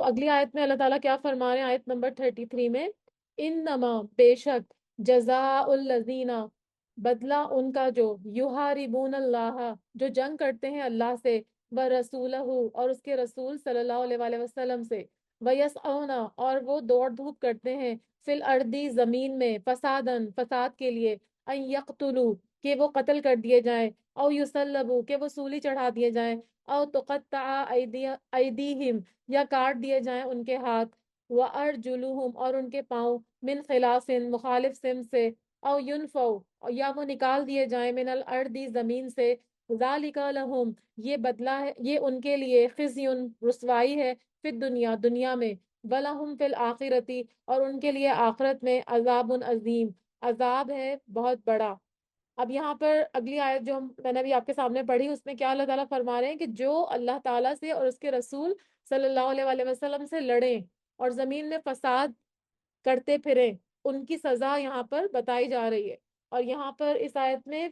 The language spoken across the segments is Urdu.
تو اگلی آیت میں اللہ تعالیٰ کیا فرما رہے ہیں، آیت نمبر 33 میں، انما بے شک جزاء الذین، بدلہ ان کا جو یحاربون اللہ، جو جنگ کرتے ہیں اللہ سے، ورسولہ اور اس کے رسول صلی اللہ علیہ وآلہ وسلم سے، ویسعون اور وہ دوڑ دھوپ کرتے ہیں، فی الارض زمین میں، فسادن فساد کے لیے، ان یقتلوا کہ وہ قتل کر دیے جائیں، او یسلبوا کہ وہ سولی چڑھا دیے جائیں، او تقطع ایدیہم یا کاٹ دیے جائیں ان کے ہاتھ، وارجلہم اور ان کے پاؤں، من خلاف مخالف سمت سے، او ینفوا یا وہ نکال دیے جائیں، من الارض زمین سے، ذالک لہم یہ بدلہ ہے، یہ ان کے لیے، خزی رسوائی ہے، فی الدنیا دنیا میں، ولہم فی الآخرتی اور ان کے لیے آخرت میں، عذاب عظیم عذاب ہے بہت بڑا۔ اب یہاں پر اگلی آیت جو میں نے ابھی آپ کے سامنے پڑھی، اس میں کیا اللہ تعالیٰ فرما رہے ہیں کہ جو اللہ تعالیٰ سے اور اس کے رسول صلی اللہ علیہ وآلہ وسلم سے لڑیں اور زمین میں فساد کرتے پھریں، ان کی سزا یہاں پر بتائی جا رہی ہے۔ اور یہاں پر اس آیت میں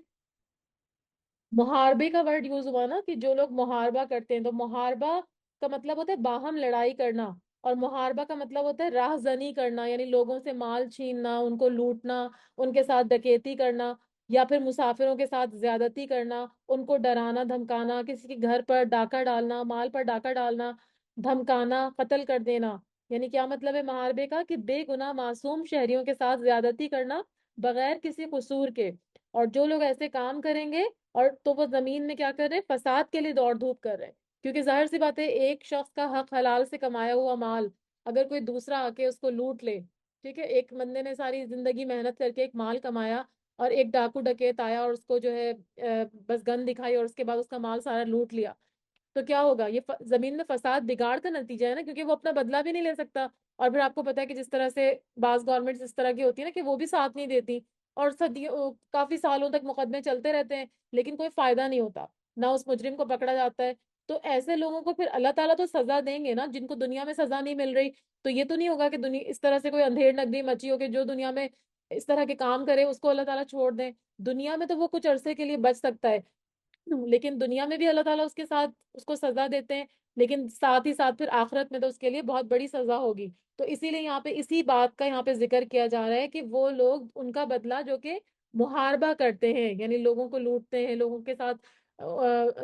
محاربے کا ورڈ یوز ہوا نا، کہ جو لوگ محاربہ کرتے ہیں، تو محاربہ کا مطلب ہوتا ہے باہم لڑائی کرنا، اور محاربہ کا مطلب ہوتا ہے راہ زنی کرنا، یعنی لوگوں سے مال چھیننا، ان کو لوٹنا، ان کے ساتھ ڈکیتی کرنا، یا پھر مسافروں کے ساتھ زیادتی کرنا، ان کو ڈرانا دھمکانا، کسی کے گھر پر ڈاکہ ڈالنا، مال پر ڈاکہ ڈالنا، دھمکانا، قتل کر دینا۔ یعنی کیا مطلب ہے محاربے کا، کہ بے گناہ معصوم شہریوں کے ساتھ زیادتی کرنا بغیر کسی قصور کے۔ اور جو لوگ ایسے کام کریں گے، اور تو وہ زمین میں کیا کر رہے ہیں، فساد کے لیے دوڑ دھوپ کر رہے ہیں، کیونکہ ظاہر سی بات ہے ایک شخص کا حق حلال سے کمایا ہوا مال اگر کوئی دوسرا آ کے اس کو لوٹ لے، ٹھیک ہے، ایک بندے نے ساری زندگی محنت کر کے ایک مال کمایا، اور ایک ڈاکو ڈکیت آیا اور اس کو جو ہے بس گن دکھائی اور اس کے بعد اس کا مال سارا لوٹ لیا، تو کیا ہوگا، یہ زمین میں فساد بگاڑ کا نتیجہ ہے نا، کیونکہ وہ اپنا بدلہ بھی نہیں لے سکتا۔ اور پھر آپ کو پتا ہے کہ جس طرح سے بعض گورنمنٹس اس طرح کی ہوتی ہے نا، کہ وہ بھی ساتھ نہیں دیتی، اور صدیوں کافی سالوں تک مقدمے چلتے رہتے ہیں، لیکن کوئی فائدہ نہیں ہوتا، نہ اس مجرم کو پکڑا جاتا ہے۔ تو ایسے لوگوں کو پھر اللہ تعالیٰ تو سزا دیں گے نا، جن کو دنیا میں سزا نہیں مل رہی۔ تو یہ تو نہیں ہوگا کہ دنیا اس طرح سے کوئی اندھیر نگری مچی ہو کہ جو دنیا میں اس طرح کے کام کرے اس کو اللہ تعالیٰ چھوڑ دیں۔ دنیا میں تو وہ کچھ عرصے کے لیے بچ سکتا ہے، لیکن دنیا میں بھی اللہ تعالیٰ اس کے ساتھ اس کو سزا دیتے ہیں، لیکن ساتھ ہی ساتھ پھر آخرت میں تو اس کے لیے بہت بڑی سزا ہوگی۔ تو اسی لیے یہاں پہ اسی بات کا یہاں پہ ذکر کیا جا رہا ہے کہ وہ لوگ، ان کا بدلہ جو کہ محاربہ کرتے ہیں، یعنی لوگوں کو لوٹتے ہیں، لوگوں کے ساتھ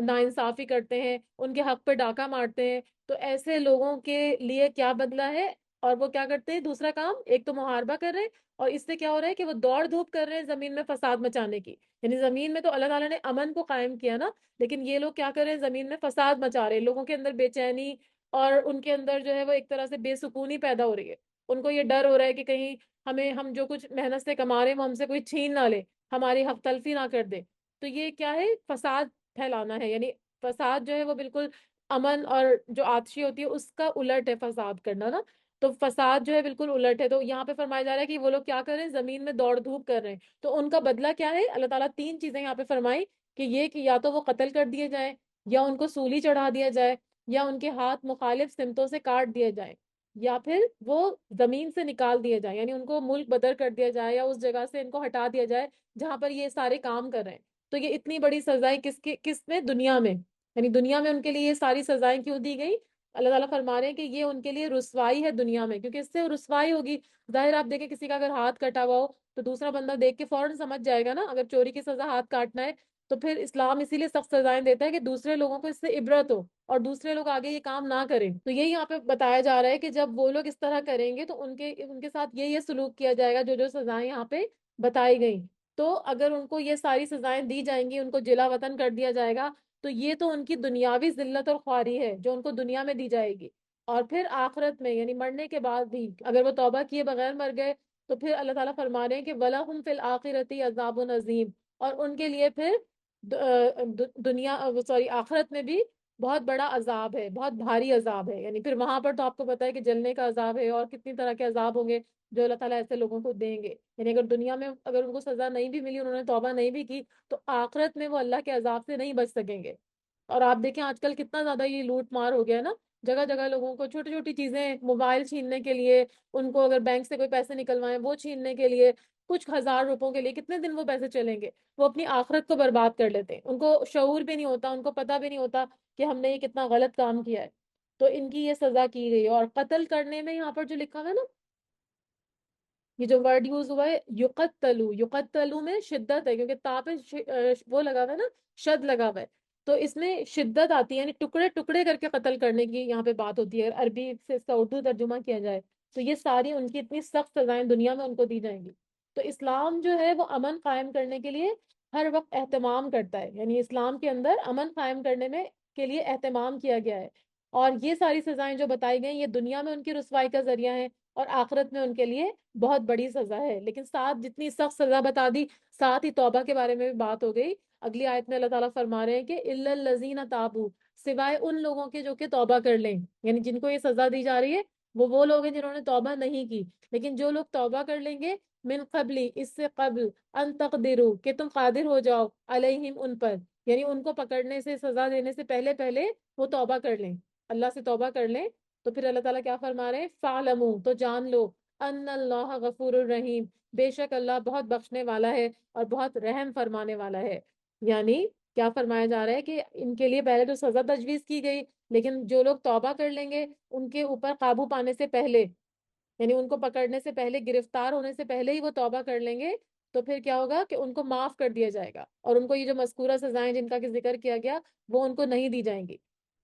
ناانصافی کرتے ہیں، ان کے حق پہ ڈاکہ مارتے ہیں، تو ایسے لوگوں کے لیے کیا بدلہ ہے۔ اور وہ کیا کرتے ہیں، دوسرا کام، ایک تو محاربہ کر رہے ہیں، اور اس سے کیا ہو رہا ہے کہ وہ دوڑ دھوپ کر رہے ہیں زمین میں فساد مچانے کی۔ یعنی زمین میں تو اللہ تعالیٰ نے امن کو قائم کیا نا، لیکن یہ لوگ کیا کر رہے ہیں، زمین میں فساد مچا رہے ہیں، لوگوں کے اندر بے چینی، اور ان کے اندر جو ہے وہ ایک طرح سے بے سکونی پیدا ہو رہی ہے۔ ان کو یہ ڈر ہو رہا ہے کہ کہیں ہم جو کچھ محنت سے کما رہے ہیں وہ ہم سے کوئی چھین نہ لے، ہماری حق تلفی نہ کر دے۔ تو یہ کیا ہے، فساد پھیلانا ہے، یعنی فساد جو ہے وہ بالکل امن اور جو آتشی ہوتی ہے اس کا الٹ ہے فساد کرنا نا۔ تو فساد جو ہے بالکل الٹ ہے۔ تو یہاں پہ فرمایا جا رہا ہے کہ وہ لوگ کیا کر رہے ہیں، زمین میں دوڑ دھوپ کر رہے ہیں، تو ان کا بدلہ کیا ہے۔ اللہ تعالیٰ تین چیزیں یہاں پہ فرمائی، کہ یہ کہ یا تو وہ قتل کر دیے جائیں، یا ان کو سولی چڑھا دیا جائے، یا ان کے ہاتھ مخالف سمتوں سے کاٹ دیے جائیں، یا پھر وہ زمین سے نکال دیے جائیں، یعنی ان کو ملک بدر کر دیا جائے، یا اس جگہ سے ان کو ہٹا دیا جائے جہاں پر یہ سارے کام کر رہے ہیں۔ تو یہ اتنی بڑی سزائیں کس میں، دنیا میں، یعنی دنیا میں ان کے لیے یہ ساری سزائیں کیوں دی گئی۔ اللہ تعالیٰ فرما رہے ہیں کہ یہ ان کے لیے رسوائی ہے دنیا میں، کیونکہ اس سے رسوائی ہوگی۔ ظاہر آپ دیکھیں کسی کا اگر ہاتھ کٹا ہوا ہو تو دوسرا بندہ دیکھ کے فوراً سمجھ جائے گا نا، اگر چوری کی سزا ہاتھ کاٹنا ہے تو پھر اسلام اسی لیے سخت سزائیں دیتا ہے کہ دوسرے لوگوں کو اس سے عبرت ہو اور دوسرے لوگ آگے یہ کام نہ کریں۔ تو یہ یہاں پہ بتایا جا رہا ہے کہ جب وہ لوگ اس طرح کریں گے تو ان کے ساتھ یہ سلوک کیا جائے گا، جو جو سزائیں یہاں پہ بتائی گئیں۔ تو اگر ان کو یہ ساری سزائیں دی جائیں گی، ان کو جلا وطن کر دیا جائے گا، تو یہ تو ان کی دنیاوی ذلت اور خواری ہے جو ان کو دنیا میں دی جائے گی۔ اور پھر آخرت میں، یعنی مرنے کے بعد بھی اگر وہ توبہ کیے بغیر مر گئے تو پھر اللہ تعالیٰ فرما رہے ہیں کہ وَلَهُمْ فِي الْآخِرَةِ عَذَابٌ عَظِيمٌ، اور ان کے لیے پھر دنیا سوری آخرت میں بھی بہت بڑا عذاب ہے، بہت بھاری عذاب ہے۔ یعنی پھر وہاں پر تو آپ کو پتا ہے کہ جلنے کا عذاب ہے، اور کتنی طرح کے عذاب ہوں گے جو اللہ تعالیٰ ایسے لوگوں کو دیں گے۔ یعنی اگر دنیا میں اگر ان کو سزا نہیں بھی ملی، انہوں نے توبہ نہیں بھی کی، تو آخرت میں وہ اللہ کے عذاب سے نہیں بچ سکیں گے۔ اور آپ دیکھیں آج کل کتنا زیادہ یہ لوٹ مار ہو گیا ہے نا، جگہ جگہ لوگوں کو چھوٹی چھوٹی چیزیں، موبائل چھیننے کے لیے، ان کو اگر بینک سے کوئی پیسے نکلوائیں وہ چھیننے کے لیے، کچھ ہزار روپوں کے لیے کتنے دن وہ پیسے چلیں گے، وہ اپنی آخرت کو برباد کر لیتے ہیں، ان کو شعور بھی نہیں ہوتا، ان کو پتہ بھی نہیں ہوتا کہ ہم نے یہ کتنا غلط کام کیا ہے۔ تو ان کی یہ سزا کی گئی ہے۔ اور قتل کرنے میں یہاں پر جو لکھا ہوا ہے نا، یہ جو ورڈ یوز ہوا ہے یقتلو، یقتلو میں شدت ہے، کیونکہ تا پہ وہ لگا ہوا ہے نا، شد لگا ہوا ہے، تو اس میں شدت آتی ہے، یعنی ٹکڑے ٹکڑے کر کے قتل کرنے کی یہاں پہ بات ہوتی ہے، عربی سے اس کا اردو ترجمہ کیا جائے تو یہ ساری ان کی اتنی سخت سزائیں دنیا میں ان کو دی جائیں گی۔ تو اسلام جو ہے وہ امن قائم کرنے کے لیے ہر وقت اہتمام کرتا ہے، یعنی اسلام کے اندر امن قائم کرنے میں کے لیے اہتمام کیا گیا ہے، اور یہ ساری سزائیں جو بتائی گئی یہ دنیا میں ان کی رسوائی کا ذریعہ ہے، اور آخرت میں ان کے لیے بہت بڑی سزا ہے۔ لیکن ساتھ جتنی سخت سزا بتا دی، ساتھ ہی توبہ کے بارے میں بھی بات ہو گئی۔ اگلی آیت میں اللہ تعالیٰ فرما رہے ہیں کہ الا الذین تابوا، سوائے ان لوگوں کے جو کہ توبہ کر لیں، یعنی جن کو یہ سزا دی جا رہی ہے وہ لوگ ہیں جنہوں نے توبہ نہیں کی، لیکن جو لوگ توبہ کر لیں گے من قبلی، اس سے قبل، ان تقدروا، کہ تم قادر ہو جاؤ علیہم، ان پر، یعنی ان کو پکڑنے سے، سزا دینے سے پہلے پہلے وہ توبہ کر لیں، اللہ سے توبہ کر لیں، تو پھر اللہ تعالیٰ کیا فرما رہے ہیں، فَاعْلَمُوا، تو جان لو، ان اللہ غفور الرحیم، بے شک اللہ بہت بخشنے والا ہے اور بہت رحم فرمانے والا ہے۔ یعنی کیا فرمایا جا رہا ہے کہ ان کے لیے پہلے تو سزا تجویز کی گئی، لیکن جو لوگ توبہ کر لیں گے ان کے اوپر قابو پانے سے پہلے، یعنی ان کو پکڑنے سے پہلے، گرفتار ہونے سے پہلے ہی وہ توبہ کر لیں گے، تو پھر کیا ہوگا کہ ان کو معاف کر دیا جائے گا، اور ان کو یہ جو مذکورہ سزائیں جن کا کہ ذکر کیا گیا وہ ان کو نہیں دی جائیں گی،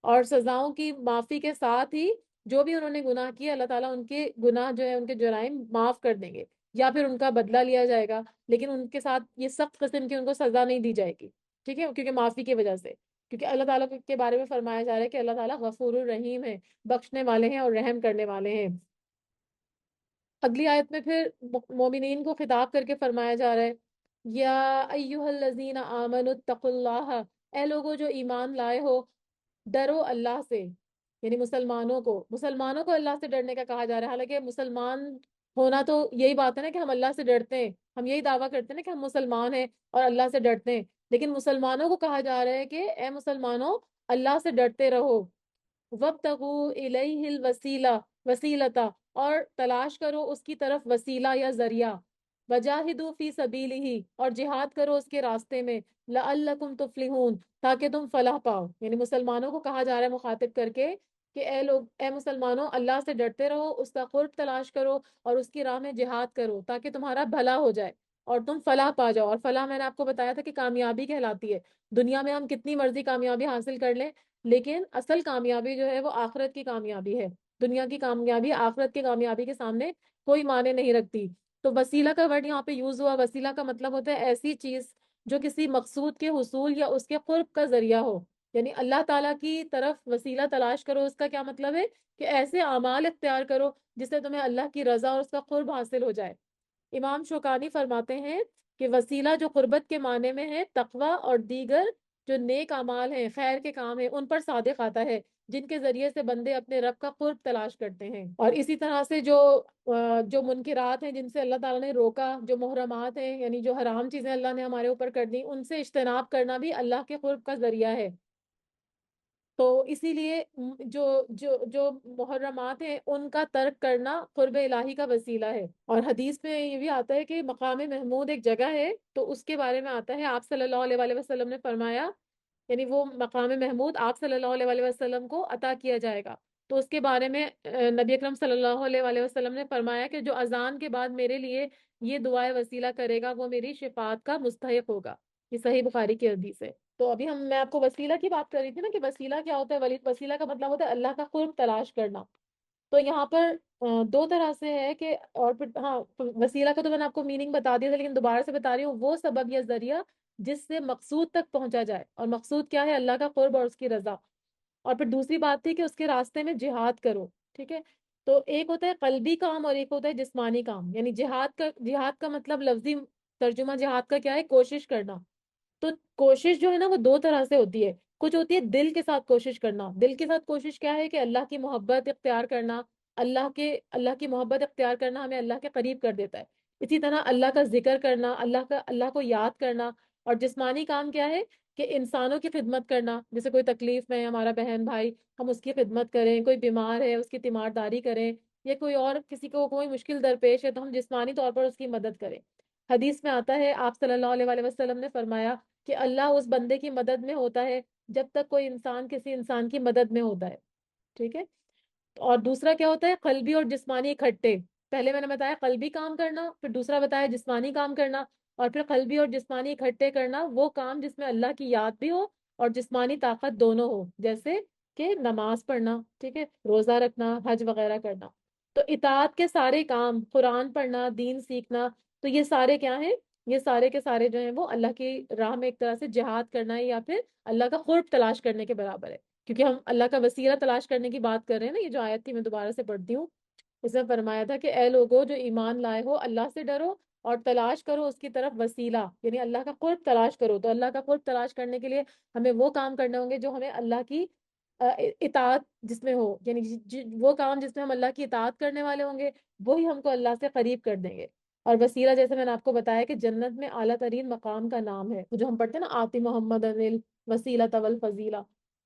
اور سزاؤں کی معافی کے ساتھ ہی جو بھی انہوں نے گناہ کیا اللہ تعالیٰ ان کے گناہ جو ہے، ان کے جرائم معاف کر دیں گے، یا پھر ان کا بدلہ لیا جائے گا، لیکن ان کے ساتھ یہ سخت قسم کی ان کو سزا نہیں دی جائے گی، ٹھیک ہے، کیونکہ معافی کی وجہ سے، کیونکہ اللہ تعالیٰ کے بارے میں فرمایا جا رہا ہے کہ اللہ تعالیٰ غفور الرحیم ہے، بخشنے والے ہیں اور رحم کرنے والے ہیں۔ اگلی آیت میں پھر مومنین کو خطاب کر کے فرمایا جا رہا ہے، یا ایہا الذین آمنوا اتقوا اللہ، اے لوگوں جو ایمان لائے ہو، ڈرو اللہ سے، یعنی مسلمانوں کو اللہ سے ڈرنے کا کہا جا رہا ہے، حالانکہ مسلمان ہونا تو یہی بات ہے نا کہ ہم اللہ سے ڈرتے ہیں، ہم یہی دعویٰ کرتے ہیں نا کہ ہم مسلمان ہیں اور اللہ سے ڈرتے ہیں، لیکن مسلمانوں کو کہا جا رہا ہے کہ اے مسلمانوں، اللہ سے ڈرتے رہو، وَابْتَغُوا إِلَيْهِ الْوَسِيلَةَ، وسیلتا، اور تلاش کرو اس کی طرف وسیلہ یا ذریعہ، وَجَاهِدُوا فِي سَبِيلِهِ، اور جہاد کرو اس کے راستے میں، لَعَلَّكُمْ تُفْلِحُونَ، تاکہ تم فلاح پاؤ، یعنی مسلمانوں کو کہا جا رہا ہے مخاطب کر کے کہ اے لوگ، اے مسلمانوں، اللہ سے ڈرتے رہو، اس کا قرب تلاش کرو اور اس کی راہ میں جہاد کرو تاکہ تمہارا بھلا ہو جائے اور تم فلاح پا جاؤ۔ اور فلاح میں نے آپ کو بتایا تھا کہ کامیابی کہلاتی ہے، دنیا میں ہم کتنی مرضی کامیابی حاصل کر لیں، لیکن اصل کامیابی جو ہے وہ آخرت کی کامیابی ہے، دنیا کی کامیابی آخرت کی کامیابی کے سامنے کوئی معنی نہیں رکھتی۔ تو وسیلہ کا ورڈ یہاں پہ یوز ہوا، وسیلہ کا مطلب ہوتا ہے ایسی چیز جو کسی مقصود کے حصول یا اس کے قرب کا ذریعہ ہو، یعنی اللہ تعالیٰ کی طرف وسیلہ تلاش کرو، اس کا کیا مطلب ہے کہ ایسے اعمال اختیار کرو جس سے تمہیں اللہ کی رضا اور اس کا قرب حاصل ہو جائے۔ امام شوکانی فرماتے ہیں کہ وسیلہ جو قربت کے معنی میں ہے، تقوی اور دیگر جو نیک اعمال ہیں، خیر کے کام ہیں، ان پر صادق آتا ہے، جن کے ذریعے سے بندے اپنے رب کا قرب تلاش کرتے ہیں۔ اور اسی طرح سے جو منکرات ہیں جن سے اللہ تعالیٰ نے روکا، جو محرمات ہیں یعنی جو حرام چیزیں اللہ نے ہمارے اوپر کر دی، ان سے اجتناب کرنا بھی اللہ کے قرب کا ذریعہ ہے۔ تو اسی لیے جو جو جو محرمات ہیں ان کا ترک کرنا قرب الہی کا وسیلہ ہے۔ اور حدیث میں یہ بھی آتا ہے کہ مقام محمود ایک جگہ ہے، تو اس کے بارے میں آتا ہے آپ صلی اللہ علیہ وآلہ وسلم نے فرمایا، یعنی وہ مقام محمود آپ صلی اللہ علیہ وآلہ وسلم کو عطا کیا جائے گا، تو اس کے بارے میں نبی اکرم صلی اللہ علیہ وآلہ وسلم نے فرمایا کہ جو اذان کے بعد میرے لیے یہ دعائے وسیلہ کرے گا وہ میری شفاعت کا مستحق ہوگا۔ یہ صحیح بخاری کی حدیث ہے۔ تو ابھی میں آپ کو وسیلہ کی بات کر رہی تھی نا کہ وسیلہ کیا ہوتا ہے، وسیلہ کا مطلب ہوتا ہے اللہ کا قرب تلاش کرنا۔ تو یہاں پر دو طرح سے ہے کہ، اور پھر ہاں، وسیلہ کا تو میں نے آپ کو میننگ بتا دیا تھا، لیکن دوبارہ سے بتا رہی ہوں، وہ سبب یا ذریعہ جس سے مقصود تک پہنچا جائے، اور مقصود کیا ہے، اللہ کا قرب اور اس کی رضا۔ اور پھر دوسری بات تھی کہ اس کے راستے میں جہاد کرو، ٹھیک ہے، تو ایک ہوتا ہے قلبی کام اور ایک ہوتا ہے جسمانی کام، یعنی جہاد کا مطلب لفظی ترجمہ جہاد کا کیا ہے، کوشش کرنا۔ تو کوشش جو ہے نا وہ دو طرح سے ہوتی ہے، کچھ ہوتی ہے دل کے ساتھ کوشش کرنا، دل کے ساتھ کوشش کیا ہے کہ اللہ کی محبت اختیار کرنا، اللہ کی محبت اختیار کرنا ہمیں اللہ کے قریب کر دیتا ہے، اسی طرح اللہ کا ذکر کرنا، اللہ کو یاد کرنا۔ اور جسمانی کام کیا ہے کہ انسانوں کی خدمت کرنا، جیسے کوئی تکلیف میں ہے ہمارا بہن بھائی، ہم اس کی خدمت کریں، کوئی بیمار ہے اس کی تیمارداری کریں، یا کوئی اور کسی کو کوئی مشکل درپیش ہے تو ہم جسمانی طور پر اس کی مدد کریں۔ حدیث میں آتا ہے آپ صلی اللہ علیہ وآلہ وسلم نے فرمایا کہ اللہ اس بندے کی مدد میں ہوتا ہے جب تک کوئی انسان کسی انسان کی مدد میں ہوتا ہے۔ ٹھیک ہے. اور دوسرا کیا ہوتا ہے؟ قلبی اور جسمانی اکٹھے. پہلے میں نے بتایا قلبی کام کرنا، پھر دوسرا بتایا جسمانی کام کرنا، اور پھر قلبی اور جسمانی اکٹھے کرنا وہ کام جس میں اللہ کی یاد بھی ہو اور جسمانی طاقت دونوں ہو، جیسے کہ نماز پڑھنا، ٹھیک ہے، روزہ رکھنا، حج وغیرہ کرنا. تو اطاعت کے سارے کام، قرآن پڑھنا، دین سیکھنا، تو یہ سارے کیا ہیں؟ یہ سارے کے سارے جو ہیں وہ اللہ کی راہ میں ایک طرح سے جہاد کرنا ہے، یا پھر اللہ کا قرب تلاش کرنے کے برابر ہے. کیونکہ ہم اللہ کا وسیلہ تلاش کرنے کی بات کر رہے ہیں نا. یہ جو آیت تھی میں دوبارہ سے پڑھتی ہوں. اس میں فرمایا تھا کہ اے لوگو جو ایمان لائے ہو، اللہ سے ڈرو اور تلاش کرو اس کی طرف وسیلہ، یعنی اللہ کا قرب تلاش کرو. تو اللہ کا قرب تلاش کرنے کے لیے ہمیں وہ کام کرنے ہوں گے جو ہمیں اللہ کی اطاعت جس میں ہو، یعنی وہ کام جس میں ہم اللہ کی اطاعت کرنے والے ہوں گے وہی ہم کو اللہ سے قریب کر دیں گے. اور وسیلہ جیسے میں نے آپ کو بتایا کہ جنت میں اعلیٰ ترین مقام کا نام ہے، جو ہم پڑھتے ہیں نا، آتی محمد انل وسیلہ طول فضیلہ.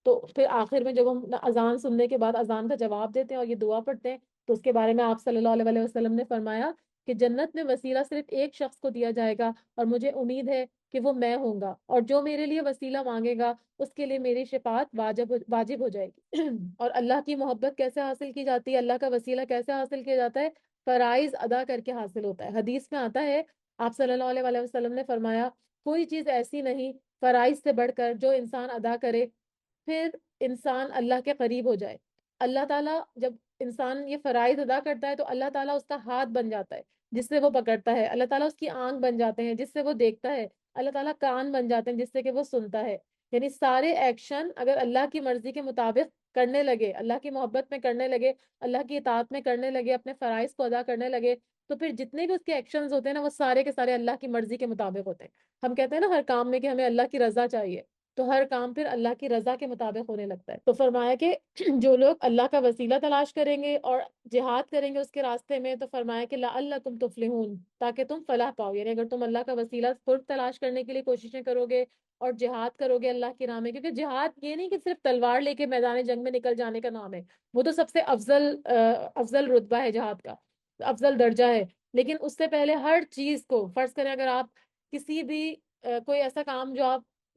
تو پھر آخر میں جب ہم اذان سننے کے بعد اذان کا جواب دیتے ہیں اور یہ دعا پڑھتے ہیں، تو اس کے بارے میں آپ صلی اللہ علیہ وسلم نے فرمایا کہ جنت میں وسیلہ صرف ایک شخص کو دیا جائے گا، اور مجھے امید ہے کہ وہ میں ہوں گا، اور جو میرے لیے وسیلہ مانگے گا اس کے لیے میری شفاعت واجب ہو جائے گی. اور اللہ کی محبت کیسے حاصل کی جاتی ہے؟ اللہ کا وسیلہ کیسے حاصل کیا جاتا ہے؟ فرائض ادا کر کے حاصل ہوتا ہے. حدیث میں آتا ہے، آپ صلی اللہ علیہ وسلم نے فرمایا کوئی چیز ایسی نہیں فرائض سے بڑھ کر جو انسان ادا کرے پھر انسان اللہ کے قریب ہو جائے. اللہ تعالیٰ جب انسان یہ فرائض ادا کرتا ہے تو اللہ تعالیٰ اس کا ہاتھ بن جاتا ہے جس سے وہ پکڑتا ہے، اللہ تعالیٰ اس کی آنکھ بن جاتے ہیں جس سے وہ دیکھتا ہے، اللہ تعالیٰ کان بن جاتے ہیں جس سے کہ وہ سنتا ہے. یعنی سارے ایکشن اگر اللہ کی مرضی کے مطابق کرنے لگے، اللہ کی محبت میں کرنے لگے، اللہ کی اطاعت میں کرنے لگے، اپنے فرائض کو ادا کرنے لگے، تو پھر جتنے بھی اس کے ایکشنز ہوتے ہیں نا وہ سارے کے سارے اللہ کی مرضی کے مطابق ہوتے ہیں. ہم کہتے ہیں نا ہر کام میں کہ ہمیں اللہ کی رضا چاہیے، تو ہر کام پھر اللہ کی رضا کے مطابق ہونے لگتا ہے. تو فرمایا کہ جو لوگ اللہ کا وسیلہ تلاش کریں گے اور جہاد کریں گے اس کے راستے میں، تو فرمایا کہ لعلکم تفلحون، تاکہ تم فلاح پاؤ. یعنی اگر تم اللہ کا وسیلہ خود تلاش کرنے کے لیے کوششیں کرو گے اور جہاد کرو گے اللہ کی راہ میں، کیونکہ جہاد یہ نہیں کہ صرف تلوار لے کے میدان جنگ میں نکل جانے کا نام ہے، وہ تو سب سے افضل رتبہ ہے جہاد کا، افضل درجہ ہے. لیکن اس سے پہلے ہر چیز کو فرض کریں، اگر آپ کسی بھی کوئی ایسا کام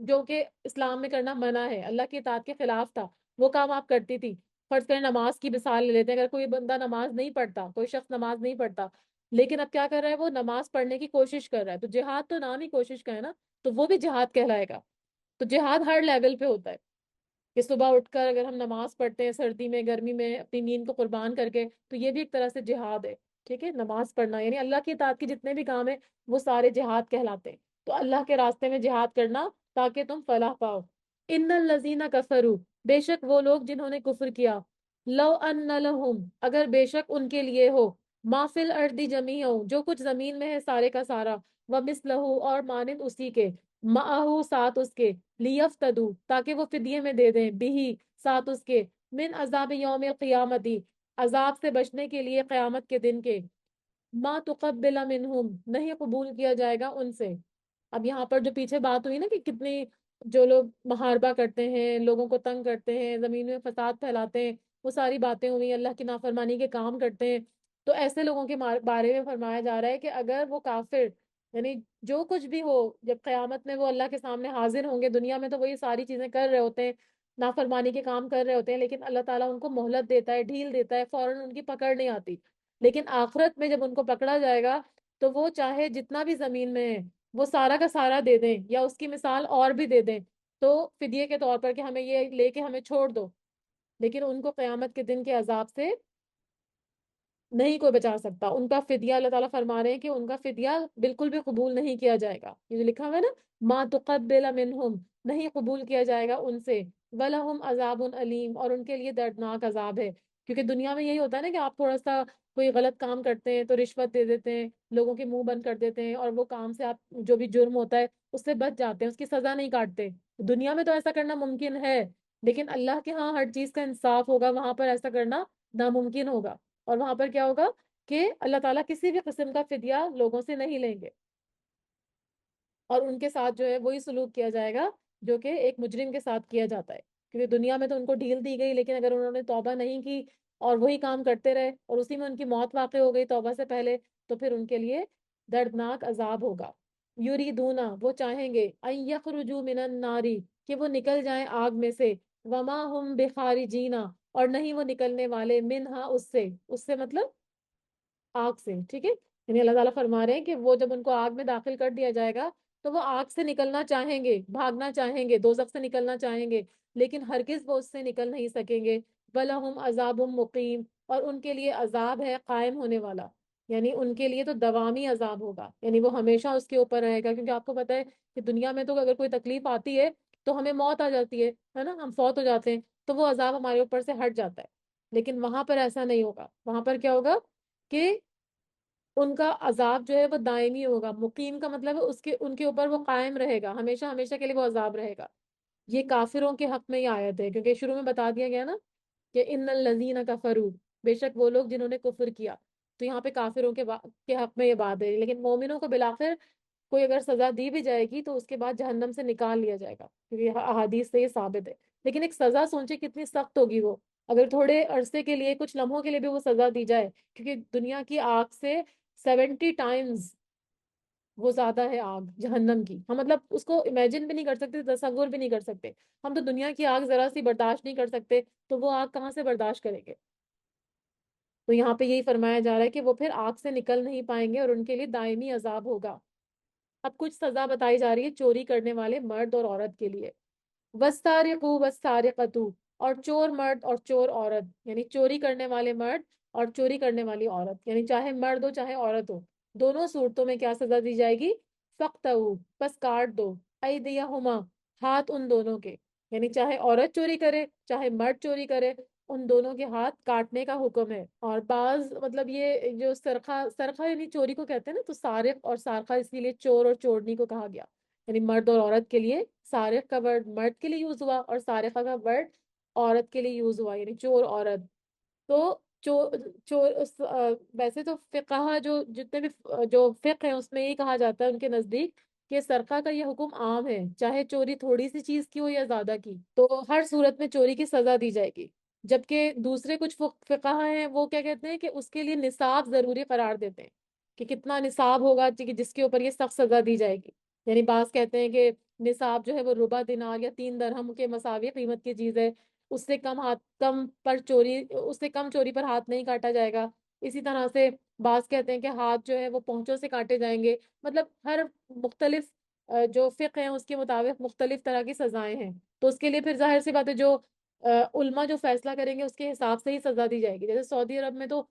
جو کہ اسلام میں کرنا منع ہے، اللہ کی اطاعت کے خلاف تھا، وہ کام آپ کرتی تھی. فرض کریں نماز کی مثال لے لیتے ہیں، اگر کوئی بندہ نماز نہیں پڑھتا، کوئی شخص نماز نہیں پڑھتا، لیکن اب کیا کر رہا ہے؟ وہ نماز پڑھنے کی کوشش کر رہا ہے، تو جہاد تو نام ہی کوشش کا ہے نا، تو وہ بھی جہاد کہلائے گا. تو جہاد ہر لیول پہ ہوتا ہے کہ صبح اٹھ کر اگر ہم نماز پڑھتے ہیں سردی میں گرمی میں اپنی نیند کو قربان کر کے، تو یہ بھی ایک طرح سے جہاد ہے. ٹھیک ہے، نماز پڑھنا یعنی اللہ کی اطاعت کے جتنے بھی کام ہیں وہ سارے جہاد کہلاتے ہیں. تو اللہ کے راستے میں جہاد کرنا تاکہ تم فلاح پاؤ. ان الذین کفروا، بے شک وہ لوگ جنہوں نے کفر کیا، لو ان لہم، اگر بے شک ان کے لیے ہو، ما فی الارض جمیعا، جو کچھ زمین میں ہے سارے کا سارا، ومثلہ، اور مانند اسی کے، معہو، ساتھ اس کے، لیفتدو، تاکہ وہ فدیے میں دے دیں، بھی، ساتھ اس کے، من عذاب یوم القیامتی، عذاب سے بچنے کے لیے قیامت کے دن کے، ما تقبل منہم، نہیں قبول کیا جائے گا ان سے. اب یہاں پر جو پیچھے بات ہوئی نا کہ کتنی جو لوگ محاربہ کرتے ہیں، لوگوں کو تنگ کرتے ہیں، زمین میں فساد پھیلاتے ہیں، وہ ساری باتیں ہوئی، اللہ کی نافرمانی کے کام کرتے ہیں، تو ایسے لوگوں کے بارے میں فرمایا جا رہا ہے کہ اگر وہ کافر، یعنی جو کچھ بھی ہو، جب قیامت میں وہ اللہ کے سامنے حاضر ہوں گے، دنیا میں تو وہی ساری چیزیں کر رہے ہوتے ہیں، نافرمانی کے کام کر رہے ہوتے ہیں، لیکن اللہ تعالیٰ ان کو مہلت دیتا ہے، ڈھیل دیتا ہے، فوراً ان کی پکڑ نہیں آتی. لیکن آخرت میں جب ان کو پکڑا جائے گا تو وہ چاہے جتنا بھی زمین میں ہے وہ سارا کا سارا دے دیں، یا اس کی مثال اور بھی دے دیں، تو فدیے کے طور پر کہ ہمیں یہ لے کے ہمیں چھوڑ دو، لیکن ان کو قیامت کے دن کے عذاب سے نہیں کوئی بچا سکتا. ان کا فدیہ، اللہ تعالیٰ فرما رہے ہیں کہ ان کا فدیہ بالکل بھی قبول نہیں کیا جائے گا. یہ جو لکھا ہوا ہے نا، ما تقبل منہم، نہیں قبول کیا جائے گا ان سے، وَلَهُمْ عَذَابٌ علیم، اور ان کے لیے دردناک عذاب ہے. کیونکہ دنیا میں یہی ہوتا ہے نا کہ آپ تھوڑا سا کوئی غلط کام کرتے ہیں تو رشوت دے دیتے ہیں، لوگوں کے منہ بند کر دیتے ہیں، اور وہ کام سے آپ جو بھی جرم ہوتا ہے اس سے بچ جاتے ہیں، اس کی سزا نہیں کاٹتے. دنیا میں تو ایسا کرنا ممکن ہے، لیکن اللہ کے ہاں ہر چیز کا انصاف ہوگا، وہاں پر ایسا کرنا ناممکن ہوگا. اور وہاں پر کیا ہوگا کہ اللہ تعالیٰ کسی بھی قسم کا فدیہ لوگوں سے نہیں لیں گے، اور ان کے ساتھ جو ہے وہی سلوک کیا جائے گا جو کہ ایک مجرم کے ساتھ کیا جاتا ہے. کیونکہ دنیا میں تو ان کو ڈھیل دی گئی، لیکن اگر انہوں نے توبہ نہیں کی اور وہی کام کرتے رہے اور اسی میں ان کی موت واقع ہو گئی توبہ سے پہلے، تو پھر ان کے لیے دردناک عذاب ہوگا. یریدونا، وہ چاہیں گے، ان یخرجوا من النار، کہ وہ نکل جائیں آگ میں سے، وما ہم بخارجینا، اور نہیں وہ نکلنے والے منہا اس سے مطلب آگ سے، ٹھیک ہے، یعنی اللہ تعالیٰ فرما رہے ہیں کہ وہ جب ان کو آگ میں داخل کر دیا جائے گا تو وہ آگ سے نکلنا چاہیں گے، بھاگنا چاہیں گے، دوزخ سے نکلنا چاہیں گے، لیکن ہرگز وہ اس سے نکل نہیں سکیں گے۔ وَلَهُمْ عَذَابٌ مُقِيمٌ، اور ان کے لیے عذاب ہے قائم ہونے والا، یعنی ان کے لیے تو دوامی عذاب ہوگا، یعنی وہ ہمیشہ اس کے اوپر رہے گا، کیونکہ آپ کو پتہ ہے کہ دنیا میں تو اگر کوئی تکلیف آتی ہے تو ہمیں موت آ جاتی ہے نا، ہم فوت ہو جاتے ہیں تو وہ عذاب ہمارے اوپر سے ہٹ جاتا ہے، لیکن وہاں پر ایسا نہیں ہوگا، وہاں پر کیا ہوگا کہ ان کا عذاب جو ہے وہ دائمی ہوگا، مقیم کا مطلب ہے اس کے ان کے اوپر وہ قائم رہے گا، ہمیشہ ہمیشہ کے لیے وہ عذاب رہے گا۔ یہ کافروں کے حق میں یہ آیت ہے، کیونکہ شروع میں بتا دیا گیا نا کہ ان الذین کفروا، بے شک وہ لوگ جنہوں نے کفر کیا، تو یہاں پہ کافروں کے حق میں یہ بات ہے، لیکن مومنوں کو بالآخر کوئی اگر سزا دی بھی جائے گی تو اس کے بعد جہنم سے نکال لیا جائے گا، کیونکہ یہ احادیث سے یہ ثابت ہے، لیکن ایک سزا سوچے کتنی سخت ہوگی وہ، اگر تھوڑے عرصے کے لیے کچھ لمحوں کے لیے بھی وہ سزا دی جائے، کیونکہ دنیا کی آگ سے 70 ٹائمز وہ زیادہ ہے آگ جہنم کی، ہم مطلب اس کو امیجن بھی نہیں کر سکتے، تصور بھی نہیں کر سکتے، ہم تو دنیا کی آگ ذرا سی برداشت نہیں کر سکتے تو وہ آگ کہاں سے برداشت کریں گے؟ تو یہاں پہ یہی فرمایا جا رہا ہے کہ وہ پھر آگ سے نکل نہیں پائیں گے اور ان کے لیے دائمی عذاب ہوگا۔ اب کچھ سزا بتائی جا رہی ہے چوری کرنے والے مرد اور عورت کے لیے، وَالسَّارِقُ وَالسَّارِقَةُ، اور چور مرد اور چور عورت، یعنی چوری کرنے والے مرد اور چوری کرنے والی عورت، یعنی چاہے مرد ہو چاہے عورت ہو، دونوں صورتوں میں کیا سزا دی جائے گی؟ فَقْطَعُوا، بس کاٹ دو، أَيْدِيَهُمَا، ہاتھ ان دونوں کے، یعنی چاہے عورت چوری کرے چاہے مرد چوری کرے، ان دونوں کے ہاتھ کاٹنے کا حکم ہے۔ اور بعض مطلب یہ جو سرقہ سرقہ یعنی چوری کو کہتے ہیں نا، تو سارق اور سارقہ اسی لیے چور اور چورنی کو کہا گیا، یعنی مرد اور عورت کے لیے سارق کا ورڈ مرد کے لیے یوز ہوا اور سارقہ کا ورڈ عورت کے لیے یوز ہوا، یعنی چور عورت۔ تو چور چور ویسے تو فقہ جو جتنے بھی جو فقہ ہیں اس میں یہ کہا جاتا ہے ان کے نزدیک کہ سرقہ کا یہ حکم عام ہے، چاہے چوری تھوڑی سی چیز کی ہو یا زیادہ کی، تو ہر صورت میں چوری کی سزا دی جائے گی۔ جبکہ دوسرے کچھ فقہ ہیں وہ کیا کہتے ہیں کہ اس کے لیے نصاب ضروری قرار دیتے ہیں کہ کتنا نصاب ہوگا کہ جس کے اوپر یہ سخت سزا دی جائے گی، یعنی بعض کہتے ہیں کہ نصاب جو ہے وہ ربع دینار یا 3 درہم کے مساوی قیمت کی چیز ہے، اس سے کم ہاتھ کم پر چوری اس سے کم چوری پر ہاتھ نہیں کاٹا جائے گا۔ اسی طرح سے بعض کہتے ہیں کہ ہاتھ جو ہے وہ پونچوں سے کاٹے جائیں گے، مطلب ہر مختلف جو فقہ ہیں اس کے مطابق مختلف طرح کی سزائیں ہیں، تو اس کے لیے پھر ظاہر سی بات ہے جو علماء جو فیصلہ کریں گے اس کے حساب سے ہی سزا دی جائے گی، جیسے سعودی عرب میں تو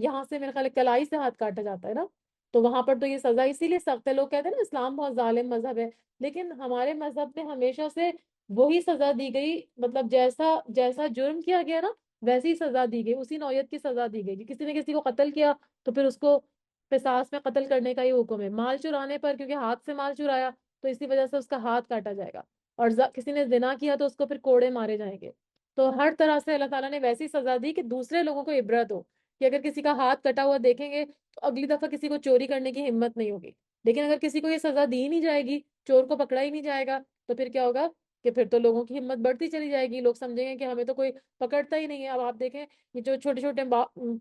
یہاں سے میرے خیال ہے کلائی سے ہاتھ کاٹا جاتا ہے نا، تو وہاں پر تو یہ سزا اسی لیے سخت ہے، لوگ کہتے ہیں نا اسلام بہت ظالم مذہب ہے، لیکن ہمارے مذہب میں ہمیشہ سے وہی سزا دی گئی، مطلب جیسا جیسا جرم کیا گیا نا ویسی سزا دی گئی، اسی نوعیت کی سزا دی گئی کہ کسی نے کسی کو قتل کیا تو پھر اس کو قصاص میں قتل کرنے کا ہی حکم ہے، مال چرانے پر کیونکہ ہاتھ سے مال چرایا تو اسی وجہ سے اس کا ہاتھ کاٹا جائے گا، اور کسی نے زنا کیا تو اس کو پھر کوڑے مارے جائیں گے۔ تو ہر طرح سے اللہ تعالیٰ نے ویسی سزا دی کہ دوسرے لوگوں کو عبرت ہو، کہ اگر کسی کا ہاتھ کٹا ہوا دیکھیں گے تو اگلی دفعہ کسی کو چوری کرنے کی ہمت نہیں ہوگی، لیکن اگر کسی کو یہ سزا دی نہیں جائے گی، چور کو پکڑا ہی نہیں جائے گا، تو پھر کیا ہوگا کہ پھر تو لوگوں کی ہمت بڑھتی چلی جائے گی، لوگ سمجھیں گے کہ ہمیں تو کوئی پکڑتا ہی نہیں ہے۔ اب آپ دیکھیں یہ جو چھوٹے چھوٹے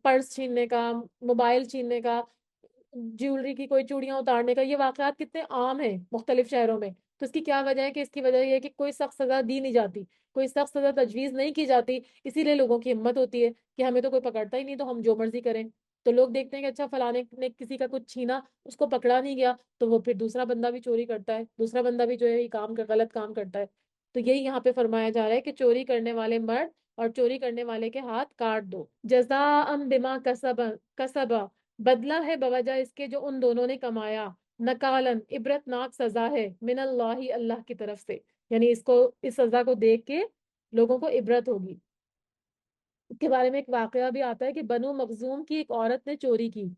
پرس چھیننے کا، موبائل چھیننے کا، جیولری کی کوئی چوڑیاں اتارنے کا، یہ واقعات کتنے عام ہیں مختلف شہروں میں، تو اس کی کیا وجہ ہے کہ اس کی وجہ یہ ہے کہ کوئی سخت سزا دی نہیں جاتی، کوئی سخت سزا تجویز نہیں کی جاتی، اسی لیے لوگوں کی ہمت ہوتی ہے کہ ہمیں تو کوئی پکڑتا ہی نہیں تو ہم جو مرضی کریں، تو لوگ دیکھتے ہیں کہ اچھا فلانے نے کسی کا کچھ چھینا، اس کو پکڑا نہیں گیا تو وہ پھر دوسرا بندہ بھی چوری کرتا ہے، دوسرا بندہ بھی جو ہے یہ غلط کام کرتا ہے۔ تو یہی یہاں پہ فرمایا جا رہا ہے کہ چوری کرنے والے مرد اور چوری کرنے والے کے ہاتھ کاٹ دو، جزاء بما کسبا، بدلہ ہے بوجہ اس کے جو ان دونوں نے کمایا، نکالن عبرت ناک سزا ہے، من اللہ اللہ کی طرف سے، یعنی اس سزا کو دیکھ کے لوگوں کو عبرت ہوگی۔ اس کے بارے میں ایک واقعہ بھی آتا ہے کہ بنو مخزوم کی ایک عورت نے چوری کی،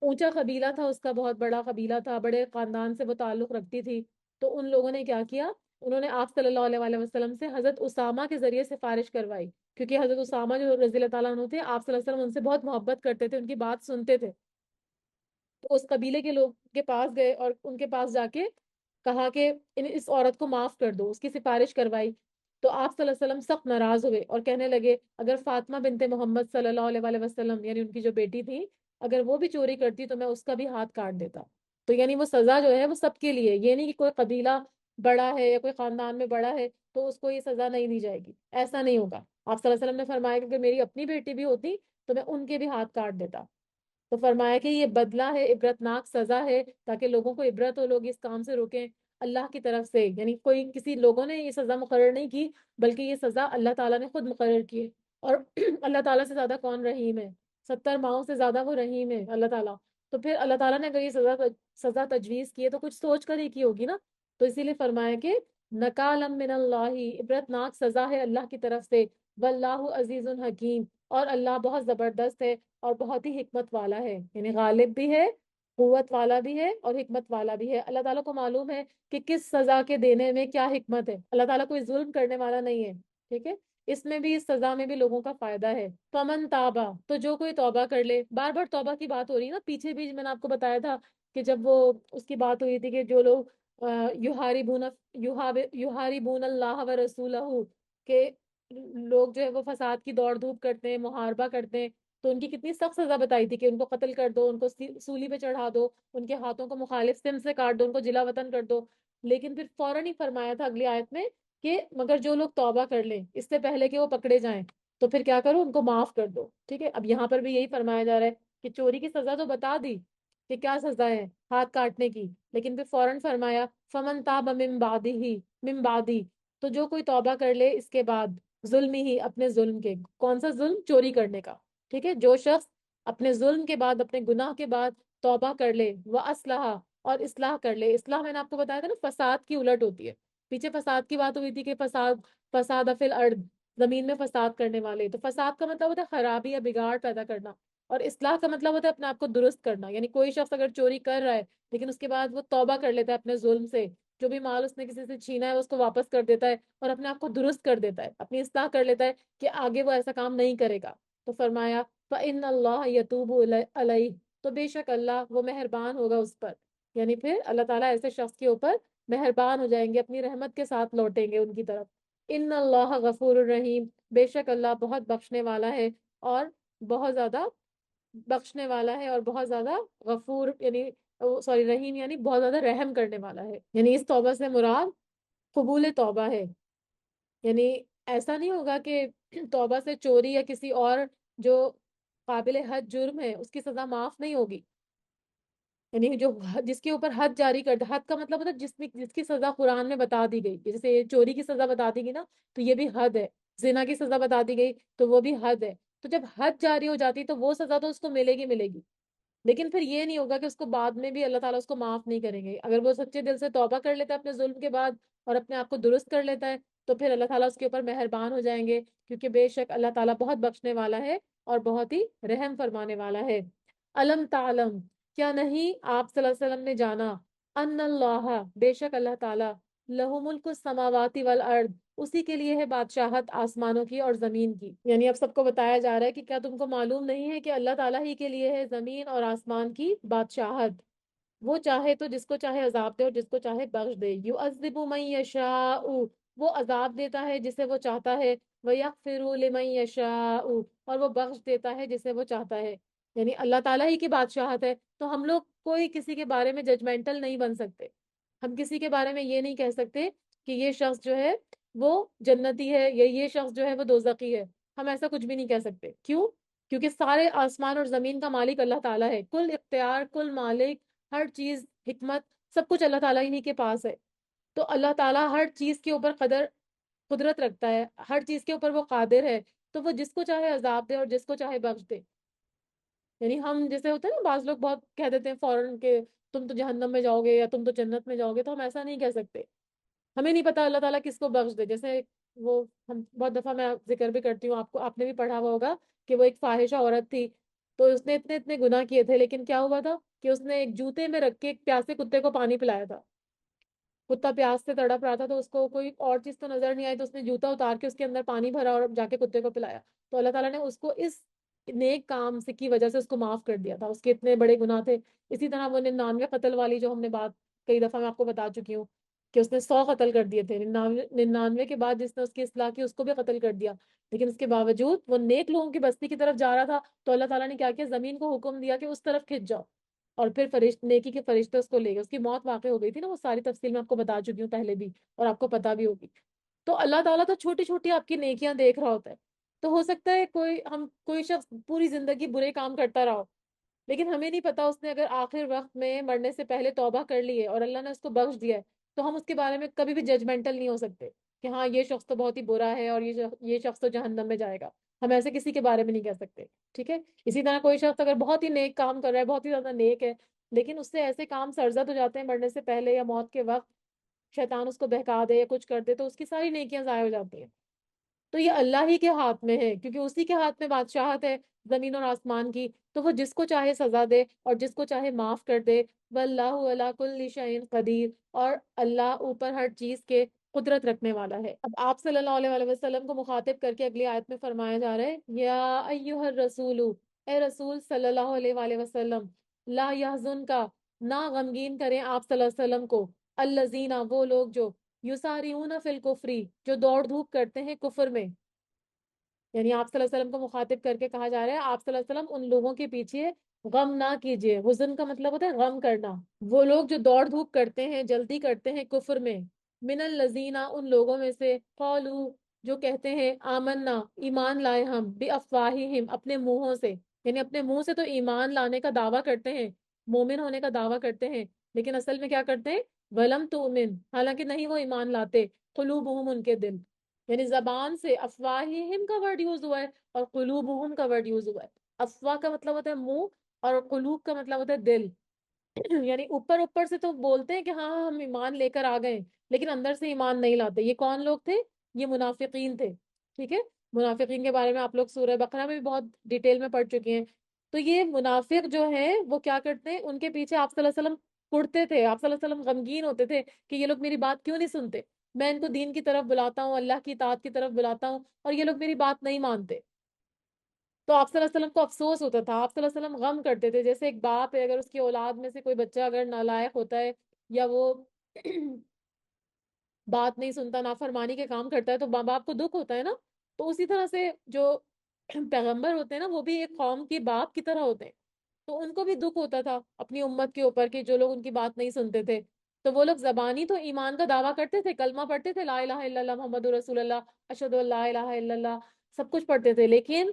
اونچا قبیلہ تھا اس کا، بہت بڑا قبیلہ تھا، بڑے خاندان سے وہ تعلق رکھتی تھی، تو ان لوگوں نے کیا کیا، انہوں نے آپ صلی اللہ علیہ وسلم سے حضرت اسامہ کے ذریعے سفارش کروائی، کیونکہ حضرت اسامہ جو رضی اللہ تعالیٰ عنہ تھے، آپ صلی اللہ علیہ وسلم ان سے بہت محبت کرتے تھے، ان کی بات سنتے تھے، تو اس قبیلے کے لوگ کے پاس گئے اور ان کے پاس جا کے کہا کہ اس عورت کو معاف کر دو، اس کی سفارش کروائی، تو آپ صلی اللہ علیہ وسلم سخت ناراض ہوئے اور کہنے لگے اگر فاطمہ بنت محمد صلی اللہ علیہ وسلم یعنی ان کی جو بیٹی تھی اگر وہ بھی چوری کرتی تو میں اس کا بھی ہاتھ کاٹ دیتا، تو یعنی وہ سزا جو ہے وہ سب کے لیے، یہ نہیں کہ کوئی قبیلہ بڑا ہے یا کوئی خاندان میں بڑا ہے تو اس کو یہ سزا نہیں دی جائے گی، ایسا نہیں ہوگا۔ آپ صلی اللہ علیہ وسلم نے فرمایا کہ اگر میری اپنی بیٹی بھی ہوتی تو میں ان کے بھی ہاتھ کاٹ دیتا۔ تو فرمایا کہ یہ بدلہ ہے، عبرتناک سزا ہے، تاکہ لوگوں کو عبرت ہو، لوگ اس کام سے روکیں اللہ کی طرف سے، یعنی کوئی کسی لوگوں نے یہ سزا مقرر نہیں کی، بلکہ یہ سزا اللہ تعالیٰ نے خود مقرر کی ہے۔ اور اللہ تعالیٰ سے زیادہ کون رحیم ہے؟ 70 ماؤں سے زیادہ وہ رحیم ہے اللہ تعالیٰ۔ تو پھر اللہ تعالیٰ نے اگر یہ سزا تجویز کی ہے تو کچھ سوچ کر ہی کی ہوگی نا۔ تو اسی لیے فرمایا کہ نکالم من اللہ، عبرتناک سزا ہے اللہ کی طرف سے، واللہ عزیز الحکیم، اور اللہ بہت زبردست ہے اور بہت ہی حکمت والا ہے، یعنی غالب بھی ہے، قوت والا بھی ہے اور حکمت والا بھی ہے۔ اللہ تعالیٰ کو معلوم ہے کہ کس سزا کے دینے میں کیا حکمت ہے، اللہ تعالیٰ کوئی ظلم کرنے والا نہیں ہے، ٹھیک ہے؟ اس میں بھی، اس سزا میں بھی لوگوں کا فائدہ ہے۔ فمن تابا، تو جو کوئی توبہ کر لے، بار بار توبہ کی بات ہو رہی ہے نا، پیچھے بھی میں نے آپ کو بتایا تھا کہ جب وہ اس کی بات ہوئی تھی کہ جو لوگ یحاربون یحاربون اللہ و رسولہ، کہ لوگ جو ہے وہ فساد کی دوڑ دھوپ کرتے ہیں، محاربہ کرتے ہیں، تو ان کی کتنی سخت سزا بتائی تھی کہ ان کو قتل کر دو، ان کو سولی پہ چڑھا دو، ان کے ہاتھوں کو مخالف سم سے کاٹ دو، ان کو جلا وطن کر دو۔ لیکن پھر فوراً ہی فرمایا تھا اگلی آیت میں کہ مگر جو لوگ توبہ کر لیں اس سے پہلے کہ وہ پکڑے جائیں، تو پھر کیا کرو، ان کو معاف کر دو، ٹھیک ہے؟ اب یہاں پر بھی یہی فرمایا جا رہا ہے کہ چوری کی سزا تو بتا دی کہ کیا سزا ہے، ہاتھ کاٹنے کی، لیکن پھر فوراً فرمایا فمن تاب من بعدی، تو جو کوئی توبہ کر لے اس کے بعد، ظلم ہی، اپنے ظلم کے، کون سا ظلم؟ چوری کرنے کا، ٹھیک ہے؟ جو شخص اپنے ظلم کے بعد، اپنے گناہ کے بعد توبہ کر لے، وہ اسلحہ، اور اصلاح کر لے۔ اصلاح میں نے آپ کو بتایا تھا نا، فساد کی الٹ ہوتی ہے۔ پیچھے فساد کی بات ہوئی تھی کہ فساد فی الارض، زمین میں فساد کرنے والے، تو فساد کا مطلب ہوتا ہے خرابی یا بگاڑ پیدا کرنا، اور اصلاح کا مطلب ہوتا ہے اپنے آپ کو درست کرنا، یعنی کوئی شخص اگر چوری کر رہا ہے لیکن اس کے بعد وہ توبہ کر لیتا ہے اپنے ظلم سے، جو بھی مال اس نے کسی سے چھینا ہے وہ اس کو واپس کر دیتا ہے اور اپنے آپ کو درست کر دیتا ہے، اپنی اصلاح کر لیتا ہے کہ آگے وہ ایسا کام نہیں کرے گا، تو فرمایا فَإِنَّ اللَّهَ يَتُوبُ عَلَيْهِ، تو بے شک اللہ وہ مہربان ہوگا اس پر، یعنی پھر اللہ تعالیٰ ایسے شخص کے اوپر مہربان ہو جائیں گے، اپنی رحمت کے ساتھ لوٹیں گے ان کی طرف۔ ان اللہ غفور الرحیم، بے شک اللہ بہت بخشنے والا ہے اور بہت زیادہ بخشنے والا ہے اور بہت زیادہ غفور، یعنی سوری رحیم، یعنی بہت زیادہ رحم کرنے والا ہے۔ یعنی اس توبہ سے مراد قبول توبہ ہے، یعنی ایسا نہیں ہوگا کہ توبہ سے چوری یا کسی اور جو قابل حد جرم ہے اس کی سزا معاف نہیں ہوگی، یعنی جو جس کے اوپر حد جاری کر دے، حد کا مطلب ہوتا ہے جس کی سزا قرآن میں بتا دی گئی، جیسے چوری کی سزا بتا دی گئی نا، تو یہ بھی حد ہے، زنا کی سزا بتا دی گئی تو وہ بھی حد ہے، تو جب حد جاری ہو جاتی تو وہ سزا تو اس کو ملے گی ملے گی، لیکن پھر یہ نہیں ہوگا کہ اس کو بعد میں بھی اللہ تعالیٰ اس کو معاف نہیں کریں گے۔ اگر وہ سچے دل سے توبہ کر لیتا ہے اپنے ظلم کے بعد اور اپنے آپ کو درست کر لیتا ہے تو پھر اللہ تعالیٰ اس کے اوپر مہربان ہو جائیں گے، کیونکہ بے شک اللہ تعالیٰ بہت بخشنے والا ہے اور بہت ہی رحم فرمانے والا ہے۔ علم تعلم، کیا نہیں آپ صلی اللہ علیہ وسلم نے جانا، ان اللہ، بے شک اللہ تعالیٰ، لہ ملک السماوات والارض، اسی کے لیے ہے بادشاہت آسمانوں کی اور زمین کی، یعنی اب سب کو بتایا جا رہا ہے کہ کیا تم کو معلوم نہیں ہے کہ اللہ تعالیٰ ہی کے لیے ہے زمین اور آسمان کی بادشاہت، وہ چاہے تو جس کو چاہے عذاب دے اور جس کو چاہے بخش دے، یعذب من یشاء، وہ عذاب دیتا ہے جسے وہ چاہتا ہے، ویغفر لمن یشاء، اور وہ بخش دیتا ہے جسے وہ چاہتا ہے، یعنی اللہ تعالیٰ ہی کی بادشاہت ہے، تو ہم لوگ کوئی کسی کے بارے میں ججمنٹل نہیں بن سکتے، ہم کسی کے بارے میں یہ نہیں کہہ سکتے کہ یہ شخص جو ہے وہ جنتی ہے یا یہ شخص جو ہے وہ دوزخی ہے، ہم ایسا کچھ بھی نہیں کہہ سکتے، کیوں؟ کیونکہ سارے آسمان اور زمین کا مالک اللہ تعالیٰ ہے، کل اختیار، کل مالک، ہر چیز، حکمت، سب کچھ اللہ تعالیٰ ہی کے پاس ہے، تو اللہ تعالیٰ ہر چیز کے اوپر قدرت رکھتا ہے، ہر چیز کے اوپر وہ قادر ہے، تو وہ جس کو چاہے عذاب دے اور جس کو چاہے بخش دے، یعنی ہم جیسے ہوتے ہیں نا، بعض لوگ بہت کہہ دیتے ہیں فوراً کہ تم تو جہنم میں جاؤ گے یا تم تو جنت میں جاؤ گے، تو ہم ایسا نہیں کہہ سکتے، ہمیں نہیں پتا اللہ تعالیٰ کس کو بخش دے، جیسے وہ ہم بہت دفعہ میں ذکر بھی کرتی ہوں، آپ نے بھی پڑھا ہوا ہوگا کہ وہ ایک فاحشہ عورت تھی، تو اس نے اتنے اتنے گناہ کیے تھے، لیکن کیا ہوا تھا کہ اس نے ایک جوتے میں رکھ کے ایک پیاسے کتے کو پانی پلایا تھا، کتا پیاس سے تڑپ رہا تھا تو اس کو کوئی اور چیز تو نظر نہیں آئی، تو اس نے جوتا اتار کے اس کے اندر پانی بھرا اور جا کے کتے کو پلایا، تو اللہ تعالیٰ نے اس کو اس نیک کام سے کی وجہ سے اس کو معاف کر دیا تھا، اس کے اتنے بڑے گناہ تھے۔ اسی طرح وہ 99 قتل والی جو ہم نے بات کئی دفعہ میں آپ کو بتا چکی ہوں کہ اس نے 100 قتل کر دیے تھے، 99 کے بعد جس نے اس کی اصلاح کی اس کو بھی قتل کر دیا، لیکن اس کے باوجود وہ نیک لوگوں کی بستی کی طرف جا رہا تھا، تو اللہ تعالیٰ نے کیا کیا، زمین کو حکم دیا کہ اس طرف کھنچ جاؤ، اور پھر نیکی کے فرشتے اس کو لے گئے. اس کی موت واقع ہو گئی تھی نا، وہ ساری تفصیل میں آپ کو بتا چکی ہوں پہلے بھی، اور آپ کو پتا بھی ہوگی. تو اللہ تعالیٰ تو چھوٹی چھوٹی آپ کی نیکیاں دیکھ رہا ہوتا ہے. تو ہو سکتا ہے کوئی شخص پوری زندگی برے کام کرتا رہا ہو، لیکن ہمیں نہیں پتا اس نے اگر آخر وقت میں مرنے سے پہلے توبہ کر لی ہے اور اللہ نے اس کو بخش دیا ہے، تو ہم اس کے بارے میں کبھی بھی ججمنٹل نہیں ہو سکتے کہ ہاں یہ شخص تو بہت ہی برا ہے اور یہ شخص تو جہنم میں جائے گا. ہم ایسے کسی کے بارے میں نہیں کہہ سکتے. ٹھیک ہے. اسی طرح کوئی شخص اگر بہت ہی نیک کام کر رہا ہے، بہت ہی زیادہ نیک ہے، لیکن اس سے ایسے کام سرزد ہو جاتے ہیں مرنے سے پہلے یا موت کے وقت، شیطان اس کو بہکا دے یا کچھ کر دے، تو اس کی ساری نیکیاں ضائع ہو جاتی ہیں. تو یہ اللہ ہی کے ہاتھ میں ہے، کیونکہ اسی کے ہاتھ میں بادشاہت ہے زمین اور آسمان کی. تو وہ جس کو چاہے سزا دے اور جس کو چاہے معاف کر دے. واللہ علی کل شیء قدیر، اور اللہ اوپر ہر چیز کے قدرت رکھنے والا ہے. اب آپ صلی اللہ علیہ وآلہ وسلم کو مخاطب کر کے اگلی آیت میں فرمایا جا رہا ہے، یا ایھا الرسول، اے رسول صلی اللہ علیہ وآلہ وسلم، لا یحزن کا، نہ غمگین کریں آپ صلی اللہ علیہ وسلم کو، الذین، وہ لوگ جو، یسارعون فی الکفر، جو دوڑ دھوپ کرتے ہیں کفر میں. یعنی آپ صلی اللہ علیہ وسلم کو مخاطب کر کے کہا جا رہا ہے آپ صلی اللہ علیہ وسلم ان لوگوں کے پیچھے غم نہ کیجیے. حزن کا مطلب ہوتا ہے غم کرنا. وہ لوگ جو دوڑ دھوپ کرتے ہیں، جلدی کرتے ہیں کفر میں، من الذین، ان لوگوں میں سے، قالوا، جو کہتے ہیں، آمنا، ایمان لائے ہم، بافواہہم، اپنے منہوں سے. یعنی اپنے منہ سے تو ایمان لانے کا دعویٰ کرتے ہیں، مومن ہونے کا دعویٰ کرتے ہیں، لیکن اصل میں کیا کرتے ہیں؟ ولم تؤمن، حالانکہ نہیں وہ ایمان لاتے. قلوبہم، ان کے دل. یعنی زبان سے افواہہم کا ورڈ یوز ہوا ہے اور قلوبہم کا ورڈ یوز ہوا ہے. افواہ کا مطلب ہوتا ہے منہ، اور قلوب کا مطلب ہوتا ہے دل. یعنی اوپر اوپر سے تو بولتے ہیں کہ ہاں ہم ایمان لے کر آ گئے، لیکن اندر سے ایمان نہیں لاتے. یہ کون لوگ تھے؟ یہ منافقین تھے. ٹھیک ہے. منافقین کے بارے میں آپ لوگ سورہ بقرہ میں بھی بہت ڈیٹیل میں پڑھ چکے ہیں. تو یہ منافق جو ہیں وہ کیا کرتے ہیں؟ ان کے پیچھے آپ صلی اللہ علیہ وسلم کڑتے تھے، آپ صلی اللہ علیہ وسلم غمگین ہوتے تھے کہ یہ لوگ میری بات کیوں نہیں سنتے. میں ان کو دین کی طرف بلاتا ہوں، اللہ کی اطاعت کی طرف بلاتا ہوں، اور یہ لوگ میری بات نہیں مانتے. تو آپ صلی اللہ علیہ وسلم کو افسوس ہوتا تھا، آپ صلی اللہ علیہ وسلم غم کرتے تھے. جیسے ایک باپ ہے، اگر اس کی اولاد میں سے کوئی بچہ اگر نالائق ہوتا ہے یا وہ بات نہیں سنتا، نافرمانی کے کام کرتا ہے، تو ماں باپ کو دکھ ہوتا ہے نا. تو اسی طرح سے جو پیغمبر ہوتے ہیں نا، وہ بھی ایک قوم کے باپ کی طرح ہوتے ہیں. تو ان کو بھی دکھ ہوتا تھا اپنی امت کے اوپر کہ جو لوگ ان کی بات نہیں سنتے تھے. تو وہ لوگ زبانی تو ایمان کا دعویٰ کرتے تھے، کلمہ پڑھتے تھے، لا الہ الا اللہ محمد رسول اللہ، اشہد ان لا الہ الا اللہ، سب کچھ پڑھتے تھے، لیکن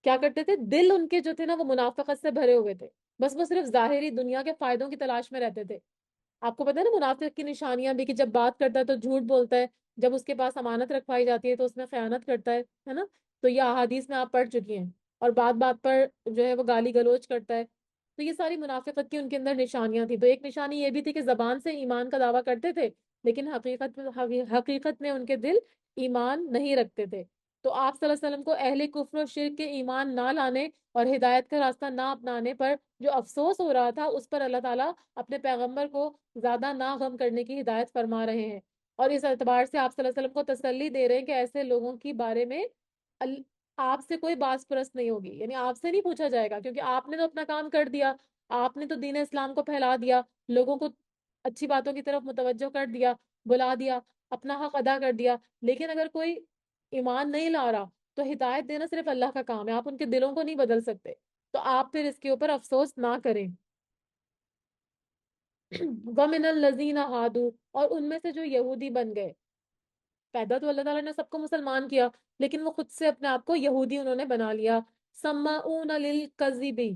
کیا کرتے تھے؟ دل ان کے جو تھے نا وہ منافقت سے بھرے ہوئے تھے. بس وہ صرف ظاہری دنیا کے فائدوں کی تلاش میں رہتے تھے. آپ کو پتا ہے نا منافق کی نشانیاں بھی، کہ جب بات کرتا ہے تو جھوٹ بولتا ہے، جب اس کے پاس امانت رکھوائی جاتی ہے تو اس میں خیانت کرتا ہے نا. تو یہ احادیث میں آپ پڑھ چکی ہیں. اور بات بات پر جو ہے وہ گالی گلوچ کرتا ہے. تو یہ ساری منافقت کی ان کے اندر نشانیاں تھیں. تو ایک نشانی یہ بھی تھی کہ زبان سے ایمان کا دعویٰ کرتے تھے، لیکن حقیقت میں ان کے دل ایمان نہیں رکھتے تھے. تو آپ صلی اللہ علیہ وسلم کو اہل کفر و شرک کے ایمان نہ لانے اور ہدایت کا راستہ نہ اپنانے پر جو افسوس ہو رہا تھا، اس پر اللہ تعالیٰ اپنے پیغمبر کو زیادہ نہ غم کرنے کی ہدایت فرما رہے ہیں. اور اس اعتبار سے آپ صلی اللہ علیہ وسلم کو تسلی دے رہے ہیں کہ ایسے لوگوں کی بارے میں ال- آپ سے کوئی باس پرست نہیں ہوگی. یعنی آپ سے نہیں پوچھا جائے گا، کیونکہ آپ نے تو اپنا کام کر دیا. آپ نے تو دین اسلام کو پھیلا دیا، لوگوں کو اچھی باتوں کی طرف متوجہ کر دیا، بلا دیا، اپنا حق ادا کر دیا. لیکن اگر کوئی ایمان نہیں لا رہا تو ہدایت دینا صرف اللہ کا کام ہے، آپ ان کے دلوں کو نہیں بدل سکتے. تو آپ پھر اس کے اوپر افسوس نہ کریں. وَمِنَ الَّذِينَ هَادُوا، اور ان میں سے جو یہودی بن گئے. پیدا تو اللہ تعالیٰ نے سب کو مسلمان کیا، لیکن وہ خود سے اپنے آپ کو یہودی انہوں نے بنا لیا. سَمَّاعُونَ لِلْكَذِبِ،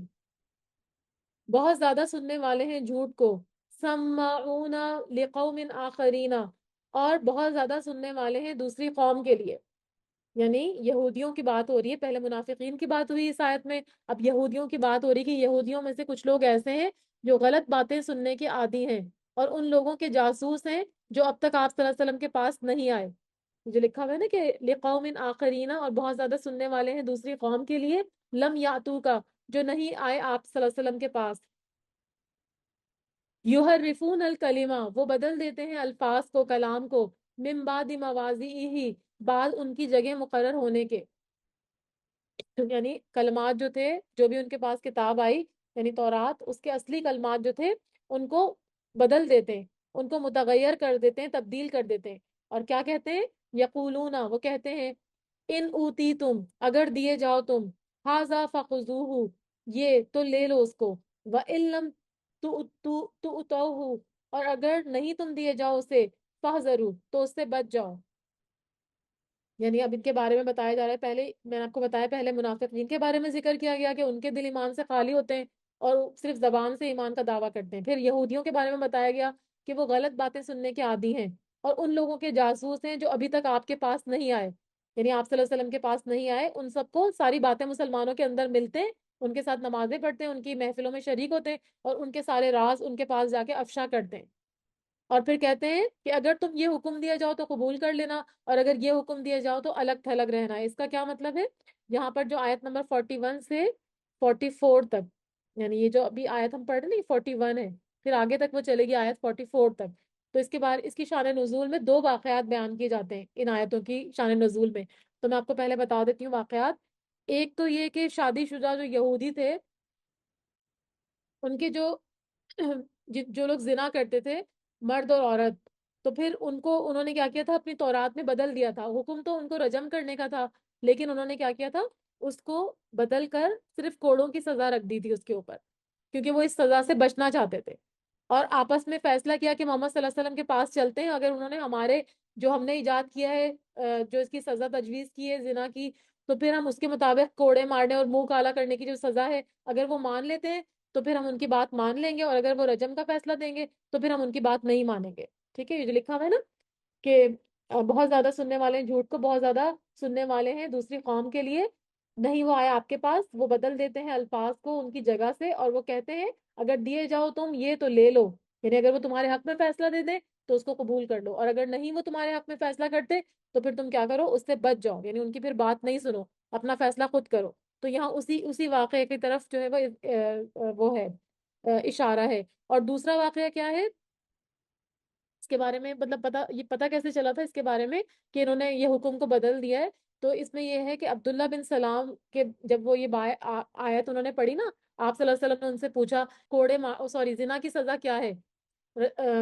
بہت زیادہ سننے والے ہیں جھوٹ کو. سَمَّاعُونَ لِقَوْمٍ آخَرِينَ، اور بہت زیادہ سننے والے ہیں دوسری قوم کے لیے. یعنی یہودیوں کی بات ہو رہی ہے، پہلے منافقین کی بات ہوئی اس آیت میں، اب یہودیوں کی بات ہو رہی ہے کہ یہودیوں میں سے کچھ لوگ ایسے ہیں جو غلط باتیں سننے کے عادی ہیں، اور ان لوگوں کے جاسوس ہیں جو اب تک آپ صلی اللہ علیہ وسلم کے پاس نہیں آئے. جو لکھا ہوا ہے نا کہ لقوم آخرین، اور بہت زیادہ سننے والے ہیں دوسری قوم کے لیے، لم یاتو کا، جو نہیں آئے آپ صلی اللہ علیہ وسلم کے پاس. یحرفون الکلمہ، وہ بدل دیتے ہیں الفاظ کو، کلام کو، من بعد مواضعہ، بعد ان کی جگہ مقرر ہونے کے. یعنی کلمات جو تھے، جو بھی ان کے پاس کتاب آئی یعنی تورات، اس کے اصلی کلمات جو تھے ان کو بدل دیتے ہیں، ان کو متغیر کر دیتے ہیں، تبدیل کر دیتے ہیں. اور کیا کہتے ہیں؟ یقولون، وہ کہتے ہیں، ان اوتی تم، اگر دیے جاؤ تم، ہاذا فخذوہ، یہ تو لے لو اس کو، وَإِن لَّمْ تو اتو ہو، اور اگر نہیں تم دیے جاؤ اسے، فاحذروا، تو اس سے بچ جاؤ. یعنی اب ان کے بارے میں بتایا جا رہا ہے، پہلے میں نے آپ کو بتایا، پہلے منافقین کے بارے میں ذکر کیا گیا کہ ان کے دل ایمان سے خالی ہوتے ہیں اور صرف زبان سے ایمان کا دعویٰ کرتے ہیں. پھر یہودیوں کے بارے میں بتایا گیا کہ وہ غلط باتیں سننے کے عادی ہیں اور ان لوگوں کے جاسوس ہیں جو ابھی تک آپ کے پاس نہیں آئے، یعنی آپ صلی اللہ علیہ وسلم کے پاس نہیں آئے. ان سب کو ساری باتیں مسلمانوں کے اندر ملتے ہیں، ان کے ساتھ نمازیں پڑھتے ہیں، ان کی محفلوں میں شریک ہوتے ہیں اور ان کے سارے راز ان کے پاس جا کے افشا کرتے ہیں. اور پھر کہتے ہیں کہ اگر تم یہ حکم دیا جاؤ تو قبول کر لینا، اور اگر یہ حکم دیا جاؤ تو الگ تھلگ رہنا. اس کا کیا مطلب ہے؟ یہاں پر جو آیت نمبر 41 سے 44 تک، یعنی یہ جو ابھی آیت ہم پڑھ رہے ہیں 41 ہے، پھر آگے تک وہ چلے گی آیت 44 تک. تو اس کے بعد اس کی شان نزول میں دو واقعات بیان کیے جاتے ہیں ان آیتوں کی شان نزول میں. تو میں آپ کو پہلے بتا دیتی ہوں واقعات. ایک تو یہ کہ شادی شدہ جو یہودی تھے، ان کے جو جو لوگ زنا کرتے تھے، مرد اور عورت، تو پھر ان کو انہوں نے کیا کیا تھا، اپنی تورات میں بدل دیا تھا. حکم تو ان کو رجم کرنے کا تھا، لیکن انہوں نے کیا کیا تھا، اس کو بدل کر صرف کوڑوں کی سزا رکھ دی تھی اس کے اوپر، کیونکہ وہ اس سزا سے بچنا چاہتے تھے. اور آپس میں فیصلہ کیا کہ محمد صلی اللہ علیہ وسلم کے پاس چلتے ہیں، اگر انہوں نے ہمارے جو ہم نے ایجاد کیا ہے، جو اس کی سزا تجویز کی ہے زنا کی، تو پھر ہم اس کے مطابق کوڑے مارنے اور منہ کالا کرنے کی جو سزا ہے، اگر وہ مان لیتے ہیں تو پھر ہم ان کی بات مان لیں گے، اور اگر وہ رجم کا فیصلہ دیں گے تو پھر ہم ان کی بات نہیں مانیں گے. ٹھیک ہے، یہ جو لکھا ہوا ہے نا کہ بہت زیادہ سننے والے ہیں جھوٹ کو، بہت زیادہ سننے والے ہیں دوسری قوم کے لیے. نہیں وہ آیا آپ کے پاس، وہ بدل دیتے ہیں الفاظ کو ان کی جگہ سے، اور وہ کہتے ہیں اگر دیے جاؤ تم یہ تو لے لو، یعنی اگر وہ تمہارے حق میں فیصلہ دے دیں تو اس کو قبول کر لو، اور اگر نہیں وہ تمہارے حق میں فیصلہ کرتے تو پھر تم کیا کرو، اس سے بچ جاؤ، یعنی ان کی پھر بات نہیں سنو، اپنا فیصلہ خود کرو. تو یہاں اسی واقعے کی طرف جو ہے وہ ہے، اشارہ ہے. اور دوسرا واقعہ کیا ہے اس کے بارے میں، مطلب یہ پتا کیسے چلا تھا اس کے بارے میں کہ انہوں نے یہ حکم کو بدل دیا ہے؟ تو اس میں یہ ہے کہ عبداللہ بن سلام کے جب وہ یہ آیت انہوں نے پڑھی نا، آپ صلی اللہ علیہ وسلم نے ان سے پوچھا سوری زنا کی سزا کیا ہے؟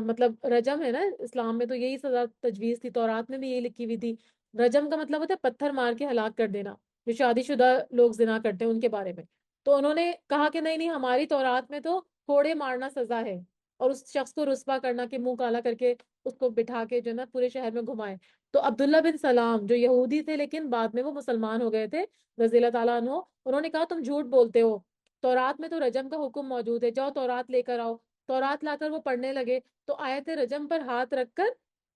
مطلب رجم ہے نا اسلام میں، تو یہی سزا تجویز تھی، تورات میں بھی یہی لکھی ہوئی تھی. رجم کا مطلب ہوتا ہے پتھر مار کے ہلاک کر دینا، جو شادی شدہ لوگ زنا کرتے ہیں ان کے بارے میں. تو انہوں نے کہا کہ نہیں نہیں، ہماری تورات میں تو کوڑے مارنا سزا ہے، اور اس شخص کو رسوا کرنا کہ منہ کالا کر کے اس کو بٹھا کے جو ہے نا پورے شہر میں گھمائے. تو عبداللہ بن سلام جو یہودی تھے لیکن بعد میں وہ مسلمان ہو گئے تھے رضی اللہ تعالیٰ عنہ، انہوں نے کہا تم جھوٹ بولتے ہو، تورات میں تو رجم کا حکم موجود ہے، جاؤ تورات لے کر آؤ. تورات لا کر وہ پڑھنے لگے تو آیت رجم پر ہاتھ رکھ کر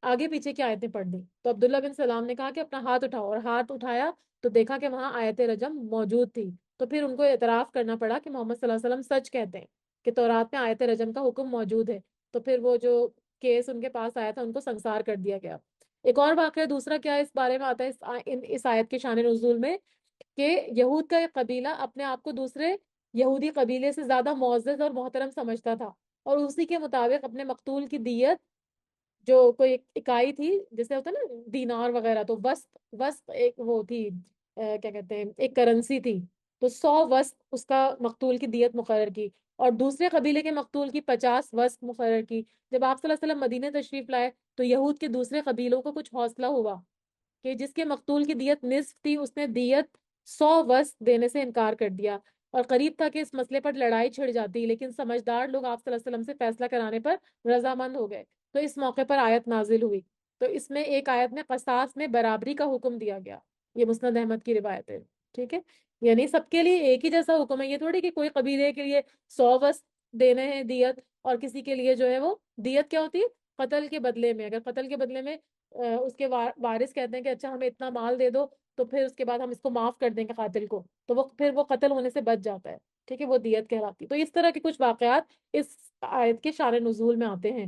آگے پیچھے کی آیتیں پڑھ دی. تو عبداللہ بن سلام نے کہا کہ اپنا ہاتھ اٹھاؤ، اور ہاتھ اٹھایا تو دیکھا کہ وہاں آیت رجم موجود تھی. تو پھر ان کو اعتراف کرنا پڑا کہ محمد صلی اللہ علیہ وسلم سچ کہتے ہیں کہ تورات میں آیت رجم کا حکم موجود ہے. تو پھر وہ جو کیس ان کے پاس آیا تھا ان کو سنسار کر دیا گیا. ایک اور واقعہ دوسرا کیا ہے اس بارے میں آتا ہے اس آیت کے شان نزول میں، کہ یہود کا ایک قبیلہ اپنے آپ کو دوسرے یہودی قبیلے سے زیادہ معزز اور محترم سمجھتا تھا، اور اسی کے مطابق اپنے مقتول کی دیت، جو کوئی ایک اکائی تھی جیسے ہوتا ہے نا دینار وغیرہ، تو وسط وسط ایک وہ تھی، کیا کہتے ہیں، ایک کرنسی تھی، تو 100 وسط اس کا مقتول کی دیت مقرر کی، اور دوسرے قبیلے کے مقتول کی 50 وسط مقرر کی. جب آپ صلی اللہ علیہ وسلم مدینہ تشریف لائے تو یہود کے دوسرے قبیلوں کو کچھ حوصلہ ہوا کہ جس کے مقتول کی دیت نصف تھی اس نے دیت 100 وسط دینے سے انکار کر دیا. اور قریب تھا کہ اس مسئلے پر لڑائی چھڑ جاتی، لیکن سمجھدار لوگ آپ صلی اللہ علیہ وسلم سے فیصلہ کرانے پر رضامند ہو گئے. تو اس موقع پر آیت نازل ہوئی. تو اس میں ایک آیت میں قصاص میں برابری کا حکم دیا گیا. یہ مسند احمد کی روایت ہے. ٹھیک ہے، یعنی سب کے لیے ایک ہی جیسا حکم ہے، یہ تھوڑی کہ کوئی قبیلے کے لیے 100 وسط دینے ہیں دیت، اور کسی کے لیے جو ہے وہ دیت کیا ہوتی ہے قتل کے بدلے میں. اگر قتل کے بدلے میں اس کے وارث کہتے ہیں کہ اچھا ہمیں اتنا مال دے دو تو پھر اس کے بعد ہم اس کو معاف کر دیں گے قاتل کو، تو پھر وہ قتل ہونے سے بچ جاتا ہے. ٹھیک ہے، وہ دیت کہلاتی. تو اس طرح کے کچھ واقعات اس آیت کے شان نزول میں آتے ہیں.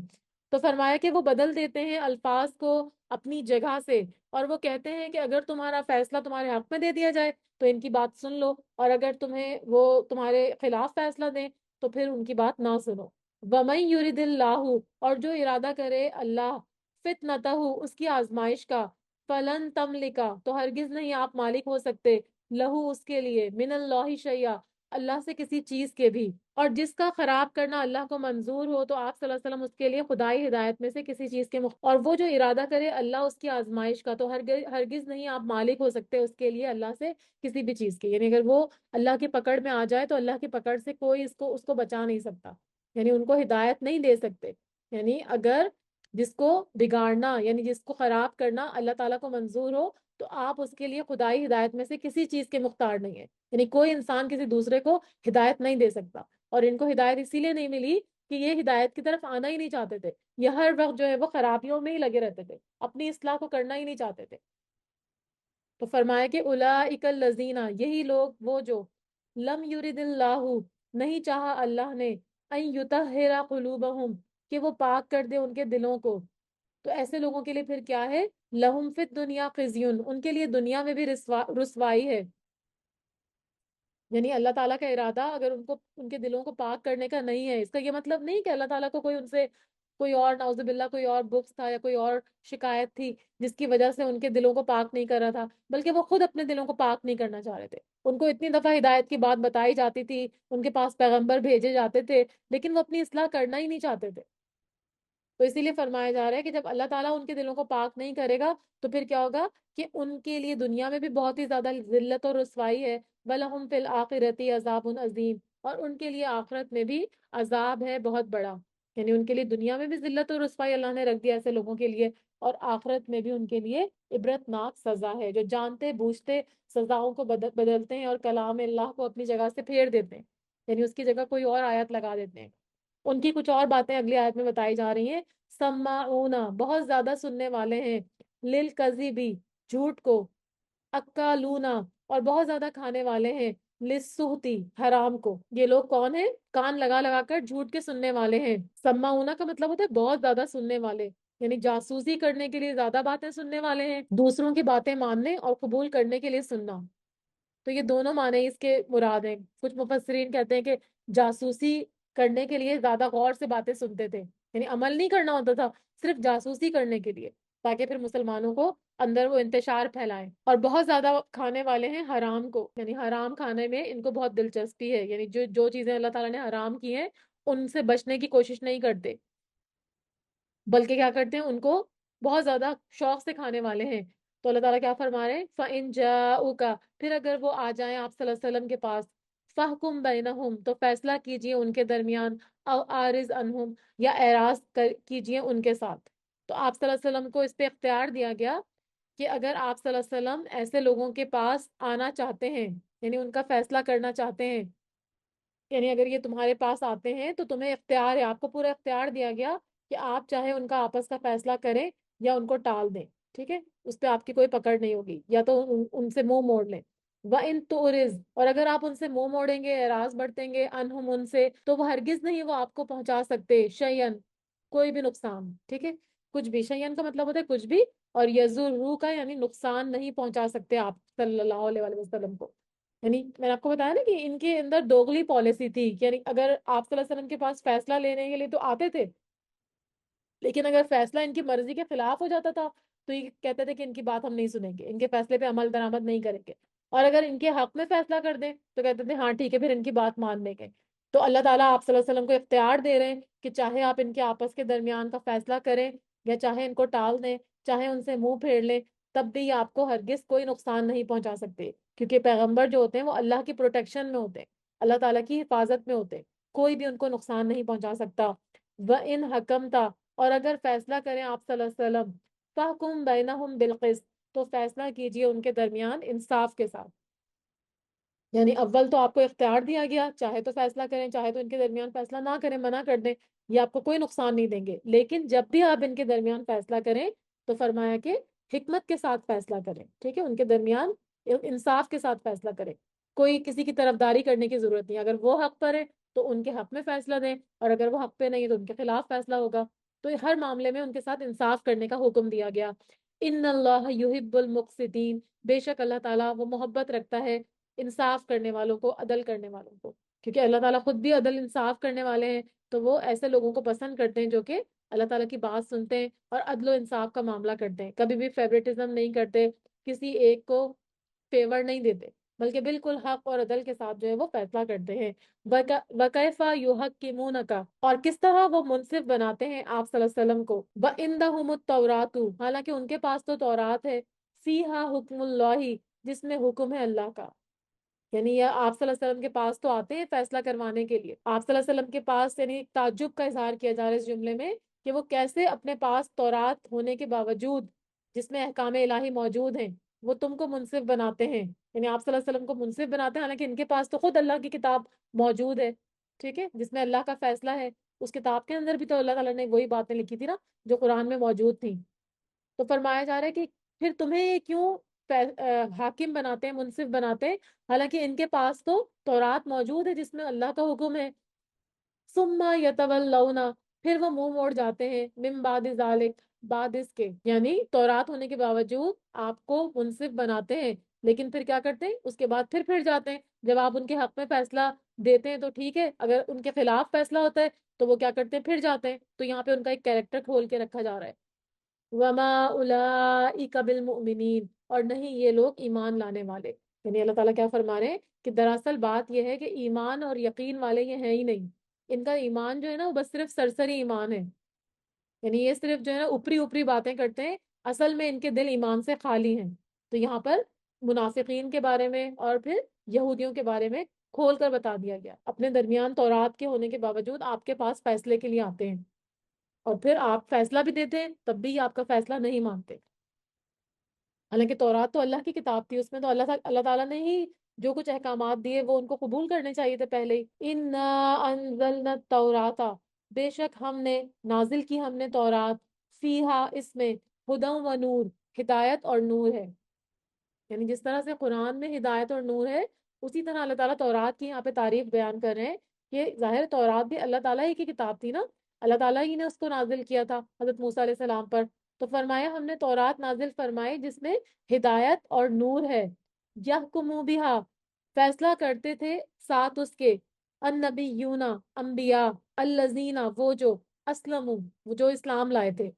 تو فرمایا کہ وہ بدل دیتے ہیں الفاظ کو اپنی جگہ سے، اور وہ کہتے ہیں کہ اگر تمہارا فیصلہ تمہارے حق میں دے دیا جائے تو ان کی بات سن لو، اور اگر تمہیں وہ تمہارے خلاف فیصلہ دیں تو پھر ان کی بات نہ سنو. وَمَن يُرِدِ اللَّهُ، اور جو ارادہ کرے اللہ، فتنتہ، اس کی آزمائش کا، فلن تملکا، تو ہرگز نہیں آپ مالک ہو سکتے، لہو اس کے لیے، من اللہ شیئا، اللہ سے کسی چیز کے بھی. اور جس کا خراب کرنا اللہ کو منظور ہو تو آپ صلی اللہ علیہ وسلم اس کے لیے خدائی ہدایت میں سے کسی چیز کے اور وہ جو ارادہ کرے اللہ اس کی آزمائش کا، تو ہرگز نہیں آپ مالک ہو سکتے اس کے لیے اللہ سے کسی بھی چیز کے. یعنی اگر وہ اللہ کی پکڑ میں آ جائے تو اللہ کی پکڑ سے کوئی اس کو بچا نہیں سکتا. یعنی ان کو ہدایت نہیں دے سکتے. یعنی اگر جس کو بگاڑنا یعنی جس کو خراب کرنا اللہ تعالیٰ کو منظور ہو تو آپ اس کے لیے خدائی ہدایت میں سے کسی چیز کے مختار نہیں ہے. یعنی کوئی انسان کسی دوسرے کو ہدایت نہیں دے سکتا. اور ان کو ہدایت اسی لیے نہیں ملی کہ یہ ہدایت کی طرف آنا ہی نہیں چاہتے تھے. یہ ہر وقت جو ہے وہ خرابیوں میں ہی لگے رہتے تھے, اپنی اصلاح کو کرنا ہی نہیں چاہتے تھے. تو فرمایا کہ اولئک الذین, یہی لوگ وہ جو لم یرد اللہ, نہیں چاہا اللہ نے, ان یطہر قلوبہم, کہ وہ پاک کر دے ان کے دلوں کو. تو ایسے لوگوں کے لیے پھر کیا ہے؟ لہم فی الدنیا خزی, ان کے لیے دنیا میں بھی رسوائی ہے. یعنی اللہ تعالیٰ کا ارادہ اگر ان کو ان کے دلوں کو پاک کرنے کا نہیں ہے, اس کا یہ مطلب نہیں کہ اللہ تعالیٰ کو کوئی ان سے کوئی اور نعوذ باللہ کوئی اور بغض تھا یا کوئی اور شکایت تھی جس کی وجہ سے ان کے دلوں کو پاک نہیں کر رہا تھا, بلکہ وہ خود اپنے دلوں کو پاک نہیں کرنا چاہ رہے تھے. ان کو اتنی دفعہ ہدایت کی بات بتائی جاتی تھی, ان کے پاس پیغمبر بھیجے جاتے تھے, لیکن وہ اپنی اصلاح کرنا ہی نہیں چاہتے تھے. تو اسی لیے فرمایا جا رہا ہے کہ جب اللہ تعالیٰ ان کے دلوں کو پاک نہیں کرے گا تو پھر کیا ہوگا کہ ان کے لیے دنیا میں بھی بہت ہی زیادہ ذلت اور رسوائی ہے. وَلَهُمْ فِي الْآخِرَةِ عَذَابٌ عَظِيمٌ, اور ان کے لیے آخرت میں بھی عذاب ہے بہت بڑا. یعنی ان کے لیے دنیا میں بھی ذلت اور رسوائی اللہ نے رکھ دیا ایسے لوگوں کے لیے, اور آخرت میں بھی ان کے لیے عبرت ناک سزا ہے. جو جانتے بوجھتے سزاؤں کو بدلتے ہیں اور کلام اللہ کو اپنی جگہ سے پھیر دیتے ہیں, یعنی اس کی جگہ کوئی اور آیت لگا دیتے ہیں. ان کی کچھ اور باتیں اگلی آیت میں بتائی جا رہی ہیں. سماعون, بہت زیادہ سننے والے ہیں, للکذبی, جھوٹ کو, اکالونا, اور بہت زیادہ کھانے والے ہیں, للسحتی, حرام کو. یہ لوگ کون ہیں؟ کان لگا لگا کر جھوٹ کے سننے والے ہیں. سماعون کا مطلب ہوتا ہے بہت زیادہ سننے والے, یعنی جاسوسی کرنے کے لیے زیادہ باتیں سننے والے ہیں, دوسروں کی باتیں ماننے اور قبول کرنے کے لیے سننا. تو یہ دونوں معنی اس کے مراد ہیں. کچھ مفسرین کہتے ہیں کہ جاسوسی کرنے کے لیے زیادہ غور سے باتیں سنتے تھے, یعنی عمل نہیں کرنا ہوتا تھا, صرف جاسوسی کرنے کے لیے, تاکہ پھر مسلمانوں کو اندر وہ انتشار پھیلائیں. اور بہت زیادہ کھانے والے ہیں حرام کو, یعنی حرام کھانے میں ان کو بہت دلچسپی ہے. یعنی جو چیزیں اللہ تعالیٰ نے حرام کی ہیں ان سے بچنے کی کوشش نہیں کرتے, بلکہ کیا کرتے ہیں ان کو بہت زیادہ شوق سے کھانے والے ہیں. تو اللہ تعالیٰ کیا فرما رہے ہیں؟ فَإِن جَاءُوكَ, پھر اگر وہ آ جائیں آپ صلی اللہ علیہ وسلم کے پاس, فَحْكُم بَيْنَهُمْ, تو فیصلہ کیجئے ان کے درمیان, او عارض عنہم, یا اعراض کیجئے ان کے ساتھ. تو آپ صلی اللہ علیہ وسلم کو اس پہ اختیار دیا گیا کہ اگر آپ صلی اللہ علیہ وسلم ایسے لوگوں کے پاس آنا چاہتے ہیں, یعنی ان کا فیصلہ کرنا چاہتے ہیں, یعنی اگر یہ تمہارے پاس آتے ہیں تو تمہیں اختیار ہے, آپ کو پورا اختیار دیا گیا کہ آپ چاہے ان کا آپس کا فیصلہ کریں یا ان کو ٹال دیں. ٹھیک ہے, اس پہ آپ کی کوئی پکڑ نہیں ہوگی, یا تو ان سے منہ موڑ لیں. وَإِن تُعْرِضْ, اور اگر آپ ان سے منہ موڑیں گے, اعراض برتیں گے, عنہم, ان سے, تو وہ ہرگز نہیں وہ آپ کو پہنچا سکتے شیئن, کوئی بھی نقصان. ٹھیک ہے, کچھ بھی, شیئن کا مطلب ہوتا ہے کچھ بھی, اور یضرو کا یعنی نقصان نہیں پہنچا سکتے آپ صلی اللہ علیہ وسلم کو. یعنی میں نے آپ کو بتایا نا کہ ان کے اندر دوغلی پالیسی تھی, یعنی اگر آپ صلی اللہ علیہ وسلم کے پاس فیصلہ لینے کے لیے تو آتے تھے, لیکن اگر فیصلہ ان کی مرضی کے خلاف ہو جاتا تھا تو یہ کہتے تھے کہ ان کی بات ہم نہیں سنیں گے, ان کے فیصلے پہ عمل درآمد نہیں کریں گے. اور اگر ان کے حق میں فیصلہ کر دیں تو کہتے تھے ہاں ٹھیک ہے, پھر ان کی بات مان لیں گے. تو اللہ تعالیٰ آپ صلی اللہ علیہ وسلم کو اختیار دے رہے ہیں کہ چاہے آپ ان کے آپس کے درمیان کا فیصلہ کریں یا چاہے ان کو ٹال دیں, چاہے ان سے منہ پھیر لیں, تب بھی آپ کو ہرگز کوئی نقصان نہیں پہنچا سکتے, کیونکہ پیغمبر جو ہوتے ہیں وہ اللہ کی پروٹیکشن میں ہوتے ہیں, اللہ تعالیٰ کی حفاظت میں ہوتے ہیں, کوئی بھی ان کو نقصان نہیں پہنچا سکتا. وَإِنْ حَكَمْتَ, اور اگر فیصلہ کریں آپ صلی اللہ علیہ وسلم, فَحْكُم بَيْنَهُمْ بِالْقِسْطِ, تو فیصلہ کیجئے ان کے درمیان انصاف کے ساتھ. یعنی اول تو آپ کو اختیار دیا گیا, چاہے تو فیصلہ کریں, چاہے تو ان کے درمیان فیصلہ نہ کریں, منع کر دیں, یہ آپ کو کوئی نقصان نہیں دیں گے. لیکن جب بھی آپ ان کے درمیان فیصلہ کریں تو فرمایا کہ حکمت کے ساتھ فیصلہ کریں. ٹھیک ہے, ان کے درمیان انصاف کے ساتھ فیصلہ کریں, کوئی کسی کی طرفداری کرنے کی ضرورت نہیں. اگر وہ حق پر ہے تو ان کے حق میں فیصلہ دیں, اور اگر وہ حق پہ نہیں ہے تو ان کے خلاف فیصلہ ہوگا. تو ہر معاملے میں ان کے ساتھ انصاف کرنے کا حکم دیا گیا. ان اللہ یحب المقسطین, بے شک اللہ تعالیٰ وہ محبت رکھتا ہے انصاف کرنے والوں کو, عدل کرنے والوں کو, کیونکہ اللہ تعالیٰ خود بھی عدل انصاف کرنے والے ہیں. تو وہ ایسے لوگوں کو پسند کرتے ہیں جو کہ اللہ تعالیٰ کی بات سنتے ہیں اور عدل و انصاف کا معاملہ کرتے ہیں, کبھی بھی فیوریٹزم نہیں کرتے, کسی ایک کو فیور نہیں دیتے, بلکہ بالکل حق اور عدل کے ساتھ جو ہے وہ فیصلہ کرتے ہیں. وَكَيْفَ يُحَكِّمُونَكَ, اور کس طرح وہ منصف بناتے ہیں آپ صلی اللہ علیہ وسلم کو. وَعِندَهُمُ التَّوْرَاتُ, حالانکہ ان کے پاس تو تورات ہے, فِيهَا حُكْمُ اللَّهِ, جس میں حکم ہے اللہ کا. یعنی یہ آپ صلی اللہ علیہ وسلم کے پاس تو آتے ہیں فیصلہ کروانے کے لیے، آپ صلی اللہ علیہ وسلم کے پاس، یعنی تعجب کا اظہار کیا جا رہا ہے اس جملے میں کہ وہ کیسے اپنے پاس تورات ہونے کے باوجود، جس میں احکام الہی موجود ہیں، وہ تم کو منصف بناتے ہیں، یعنی آپ صلی اللہ علیہ وسلم کو منصف بناتے ہیں، حالانکہ ان کے پاس تو خود اللہ کی کتاب موجود ہے، ٹھیک ہے، جس میں اللہ کا فیصلہ ہے، اس کتاب کے اندر بھی تو اللہ تعالیٰ نے وہی باتیں لکھی تھی نا جو قرآن میں موجود تھیں۔ تو فرمایا جا رہا ہے کہ پھر تمہیں یہ کیوں حاکم بناتے ہیں، منصف بناتے ہیں، حالانکہ ان کے پاس تو تورات موجود ہے جس میں اللہ کا حکم ہے۔ ثم یتولون، پھر وہ منہ موڑ جاتے ہیں، من بعد ذالک، بعد اس کے، یعنی تورات ہونے کے باوجود آپ کو منصف بناتے ہیں، لیکن پھر کیا کرتے ہیں، اس کے بعد پھر جاتے ہیں، جب آپ ان کے حق میں فیصلہ دیتے ہیں تو ٹھیک ہے، اگر ان کے خلاف فیصلہ ہوتا ہے تو وہ کیا کرتے ہیں، پھر جاتے ہیں۔ تو یہاں پہ ان کا ایک کیریکٹر کھول کے رکھا جا رہا ہے، وما اولئک بالمؤمنین، اور نہیں یہ لوگ ایمان لانے والے، یعنی اللہ تعالیٰ کیا فرما رہے ہیں کہ دراصل بات یہ ہے کہ ایمان اور یقین والے یہ ہیں ہی نہیں، ان کا ایمان جو ہے نا وہ بس صرف سرسری ایمان ہے، یعنی یہ صرف جو ہے نا اوپری اوپری باتیں کرتے ہیں، اصل میں ان کے دل ایمان سے خالی ہیں۔ تو یہاں پر منافقین کے بارے میں اور پھر یہودیوں کے بارے میں کھول کر بتا دیا گیا، اپنے درمیان تورات کے ہونے کے باوجود آپ کے پاس فیصلے کے لیے آتے ہیں، اور پھر آپ فیصلہ بھی دیتے ہیں تب بھی آپ کا فیصلہ نہیں مانتے، حالانکہ تورات تو اللہ کی کتاب تھی، اس میں تو اللہ تعالیٰ نے ہی جو کچھ احکامات دیے وہ ان کو قبول کرنے چاہیے تھے پہلے ہی۔ انا انزلنا التوراۃ، بے شک ہم نے نازل کی، ہم نے تورات، فیہا، اس میں، ہدی و نور، ہدایت اور نور ہے، یعنی جس طرح سے قرآن میں ہدایت اور نور ہے، اسی طرح اللہ تعالیٰ تورات کی یہاں پہ تعریف بیان کر رہے ہیں کہ ظاہر تورات بھی اللہ تعالیٰ ہی کی کتاب تھی نا، اللہ تعالیٰ ہی نے اس کو نازل کیا تھا حضرت موسیٰ علیہ السلام پر، تو فرمایا ہم نے تورات نازل فرمائی جس میں ہدایت اور نور ہے، یحکمو بہا، فیصلہ کرتے تھے ساتھ اس کے، النبیون، انبیاء، الذین، وہ جو، اسلموا، وہ جو اسلام لائے تھے،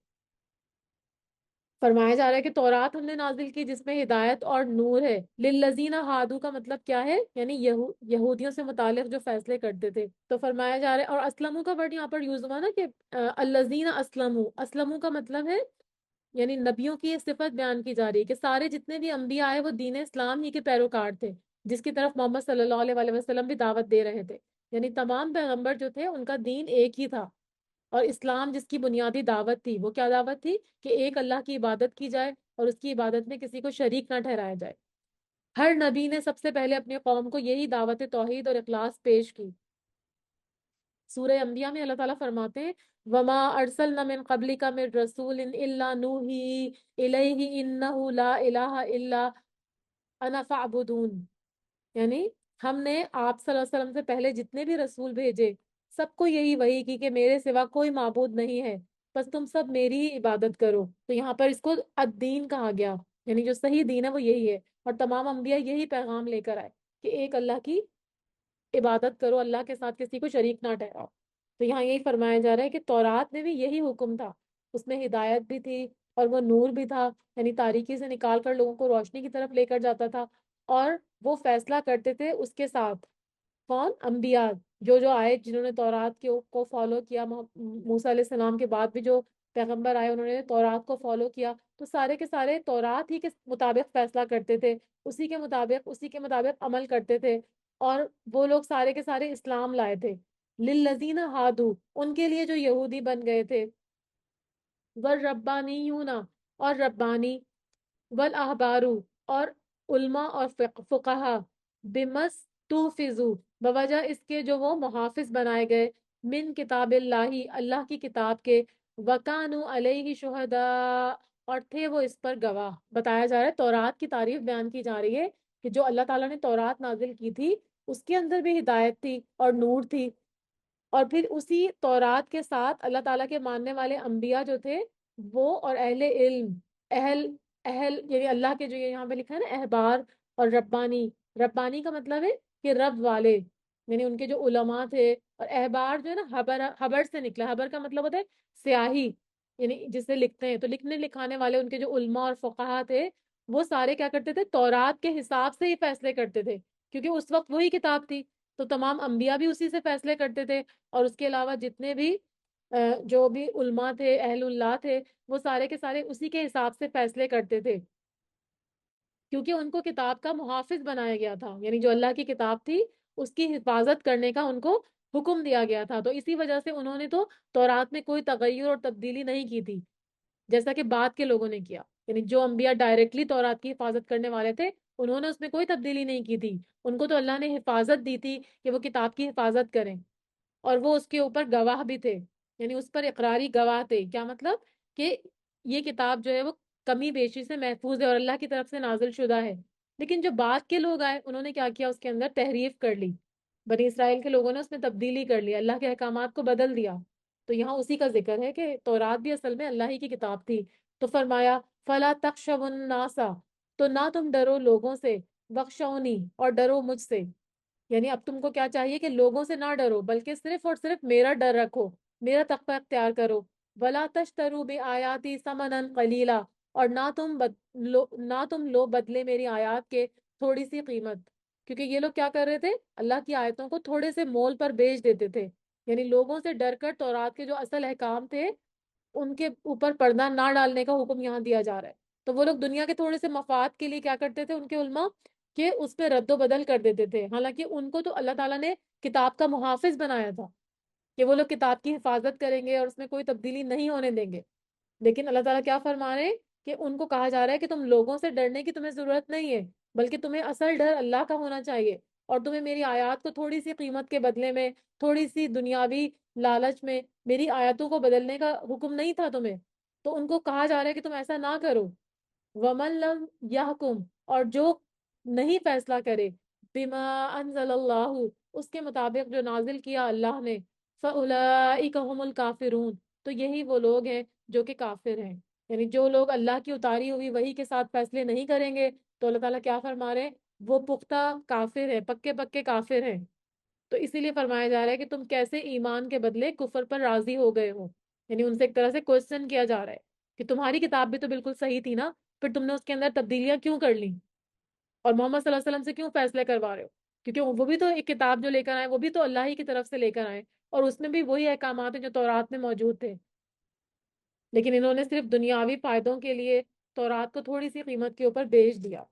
فرمایا جا رہا ہے کہ تورات ہم نے نازل کی جس میں ہدایت اور نور ہے، للذین ہادو کا مطلب کیا ہے، یعنی یہودیوں سے متعلق جو فیصلے کرتے تھے، تو فرمایا جا رہا ہے، اور اسلموں کا ورڈ یہاں پر یوز ہوا نا کہ الذین اسلموا، اسلموا کا مطلب ہے، یعنی نبیوں کی یہ صفت بیان کی جا رہی ہے کہ سارے جتنے بھی انبیاء آئے وہ دین اسلام ہی کے پیروکار تھے، جس کی طرف محمد صلی اللہ علیہ وآلہ وسلم بھی دعوت دے رہے تھے، یعنی تمام پیغمبر جو تھے ان کا دین ایک ہی تھا، اور اسلام جس کی بنیادی دعوت تھی وہ کیا دعوت تھی کہ ایک اللہ کی عبادت کی جائے اور اس کی عبادت میں کسی کو شریک نہ ٹھہرایا جائے۔ ہر نبی نے سب سے پہلے اپنے قوم کو یہی دعوت توحید اور اخلاص پیش کی۔ سورہ انبیاء میں اللہ تعالیٰ فرماتے ہیں وما ارسلنا من قبلک من رسول الا نوحی الیہ انہ لا الہ الا انا فاعبدون، یعنی ہم نے آپ صلی اللہ علیہ وسلم سے پہلے جتنے بھی رسول بھیجے سب کو یہی وحی کی کہ میرے سوا کوئی معبود نہیں ہے، بس تم سب میری ہی عبادت کرو، تو یہاں پر اس کو الدین کہا گیا، یعنی جو صحیح دین ہے وہ یہی ہے، اور تمام انبیاء یہی پیغام لے کر آئے کہ ایک اللہ کی عبادت کرو، اللہ کے ساتھ کسی کو شریک نہ ٹھہراؤ۔ تو یہاں یہی فرمایا جا رہا ہے کہ تورات میں بھی یہی حکم تھا، اس میں ہدایت بھی تھی اور وہ نور بھی تھا، یعنی تاریکی سے نکال کر لوگوں کو روشنی کی طرف لے کر جاتا تھا، اور وہ فیصلہ کرتے تھے اس کے ساتھ، کون، انبیاء، جو آئے جنہوں نے تورات کو فالو کیا، موسیٰ علیہ السلام کے بعد بھی جو پیغمبر آئے انہوں نے تورات کو فالو کیا، تو سارے کے سارے تورات ہی کے مطابق فیصلہ کرتے تھے، اسی کے مطابق عمل کرتے تھے، اور وہ لوگ سارے کے سارے اسلام لائے تھے، للذین ہادو، ان کے لیے جو یہودی بن گئے تھے، والربانیون، اور ربانی، والاحبارو، اور علماء اور فقہا، بمس توفزو، بوجہ اس کے جو وہ محافظ بنائے گئے، من کتاب اللہ، اللہ کی کتاب کے، وکانو علیہ شہداء، اور تھے وہ اس پر گواہ، بتایا جا رہا ہے تورات کی تعریف بیان کی جا رہی ہے کہ جو اللہ تعالیٰ نے تورات نازل کی تھی اس کے اندر بھی ہدایت تھی اور نور تھی، اور پھر اسی تورات کے ساتھ اللہ تعالیٰ کے ماننے والے انبیاء جو تھے وہ، اور اہل علم، اہل اہل یعنی اللہ کے جو یہاں پہ لکھا ہے نا احبار اور ربانی، ربانی کا مطلب ہے کہ رب والے، یعنی ان کے جو علماء تھے، اور احبار جو ہے نا حبر سے نکلا، حبر کا مطلب ہوتا ہے سیاہی، یعنی جسے لکھتے ہیں، تو لکھنے لکھانے والے ان کے جو علماء اور فقہا تھے وہ سارے کیا کرتے تھے، تورات کے حساب سے ہی فیصلے کرتے تھے، کیونکہ اس وقت وہی کتاب تھی، تو تمام انبیاء بھی اسی سے فیصلے کرتے تھے، اور اس کے علاوہ جتنے بھی جو بھی علماء تھے، اہل اللہ تھے، وہ سارے کے سارے اسی کے حساب سے فیصلے کرتے تھے۔ کیونکہ ان کو کتاب کا محافظ بنایا گیا تھا، یعنی جو اللہ کی کتاب تھی اس کی حفاظت کرنے کا ان کو حکم دیا گیا تھا، تو اسی وجہ سے انہوں نے تو تورات میں کوئی تغیر اور تبدیلی نہیں کی تھی جیسا کہ بعد کے لوگوں نے کیا، یعنی جو انبیاء ڈائریکٹلی تورات کی حفاظت کرنے والے تھے انہوں نے اس میں کوئی تبدیلی نہیں کی تھی، ان کو تو اللہ نے حفاظت دی تھی کہ وہ کتاب کی حفاظت کریں، اور وہ اس کے اوپر گواہ بھی تھے، یعنی اس پر اقراری گواہ تھے، کیا مطلب کہ یہ کتاب جو ہے وہ کمی بیشی سے محفوظ ہے اور اللہ کی طرف سے نازل شدہ ہے۔ لیکن جو بعد کے لوگ آئے انہوں نے کیا کیا، اس کے اندر تحریف کر لی، بنی اسرائیل کے لوگوں نے اس میں تبدیلی کر لی، اللہ کے احکامات کو بدل دیا، تو یہاں اسی کا ذکر ہے کہ تورات بھی اصل میں اللہ ہی کی کتاب تھی۔ تو فرمایا فلا تخشوا الناس، تو نہ تم ڈرو لوگوں سے، بخشونی اور ڈرو مجھ سے، یعنی اب تم کو کیا چاہیے کہ لوگوں سے نہ ڈرو بلکہ صرف اور صرف میرا ڈر رکھو، میرا تقوی اختیار کرو۔ ولا تشتروا بآیاتی ثمنا قلیلا، اور نہ تم لو بدلے میری آیات کے تھوڑی سی قیمت، کیونکہ یہ لوگ کیا کر رہے تھے، اللہ کی آیتوں کو تھوڑے سے مول پر بیچ دیتے تھے، یعنی لوگوں سے ڈر کر تورات کے جو اصل احکام تھے ان کے اوپر پردہ نہ ڈالنے کا حکم یہاں دیا جا رہا ہے، تو وہ لوگ دنیا کے تھوڑے سے مفاد کے لیے کیا کرتے تھے ان کے علماء، کہ اس پہ رد و بدل کر دیتے تھے، حالانکہ ان کو تو اللہ تعالیٰ نے کتاب کا محافظ بنایا تھا کہ وہ لوگ کتاب کی حفاظت کریں گے اور اس میں کوئی تبدیلی نہیں ہونے دیں گے، لیکن اللہ تعالیٰ کیا فرما رہے ہیں کہ ان کو کہا جا رہا ہے کہ تم لوگوں سے ڈرنے کی تمہیں ضرورت نہیں ہے، بلکہ تمہیں اصل ڈر اللہ کا ہونا چاہیے، اور تمہیں میری آیات کو تھوڑی سی قیمت کے بدلے میں، تھوڑی سی دنیاوی لالچ میں میری آیاتوں کو بدلنے کا حکم نہیں تھا تمہیں، تو ان کو کہا جا رہا ہے کہ تم ایسا نہ کرو۔ ومن لم یحکم، اور جو نہیں فیصلہ کرے، بما انزل اللہ، اس کے مطابق جو نازل کیا اللہ نے، فاولئک هم الکافرون، تو یہی وہ لوگ ہیں جو کہ کافر ہیں، یعنی جو لوگ اللہ کی اتاری ہوئی وحی کے ساتھ فیصلے نہیں کریں گے تو اللہ تعالیٰ کیا فرما رہے ہیں، وہ پختہ کافر ہیں، پکے پکے کافر ہیں۔ تو اسی لیے فرمایا جا رہا ہے کہ تم کیسے ایمان کے بدلے کفر پر راضی ہو گئے ہو، یعنی ان سے ایک طرح سے کوشچن کیا جا رہا ہے کہ تمہاری کتاب بھی تو بالکل صحیح تھی نا، پھر تم نے اس کے اندر تبدیلیاں کیوں کر لی، اور محمد صلی اللہ علیہ وسلم سے کیوں فیصلے کروا رہے ہو، کیونکہ وہ بھی تو ایک کتاب جو لے کر آئے وہ بھی تو اللہ ہی کی طرف سے لے کر آئے، اور اس میں بھی وہی احکامات ہیں جو تورات میں موجود تھے، لیکن انہوں نے صرف دنیاوی فائدوں کے لیے تورات کو تھوڑی سی قیمت کے اوپر بیچ دیا۔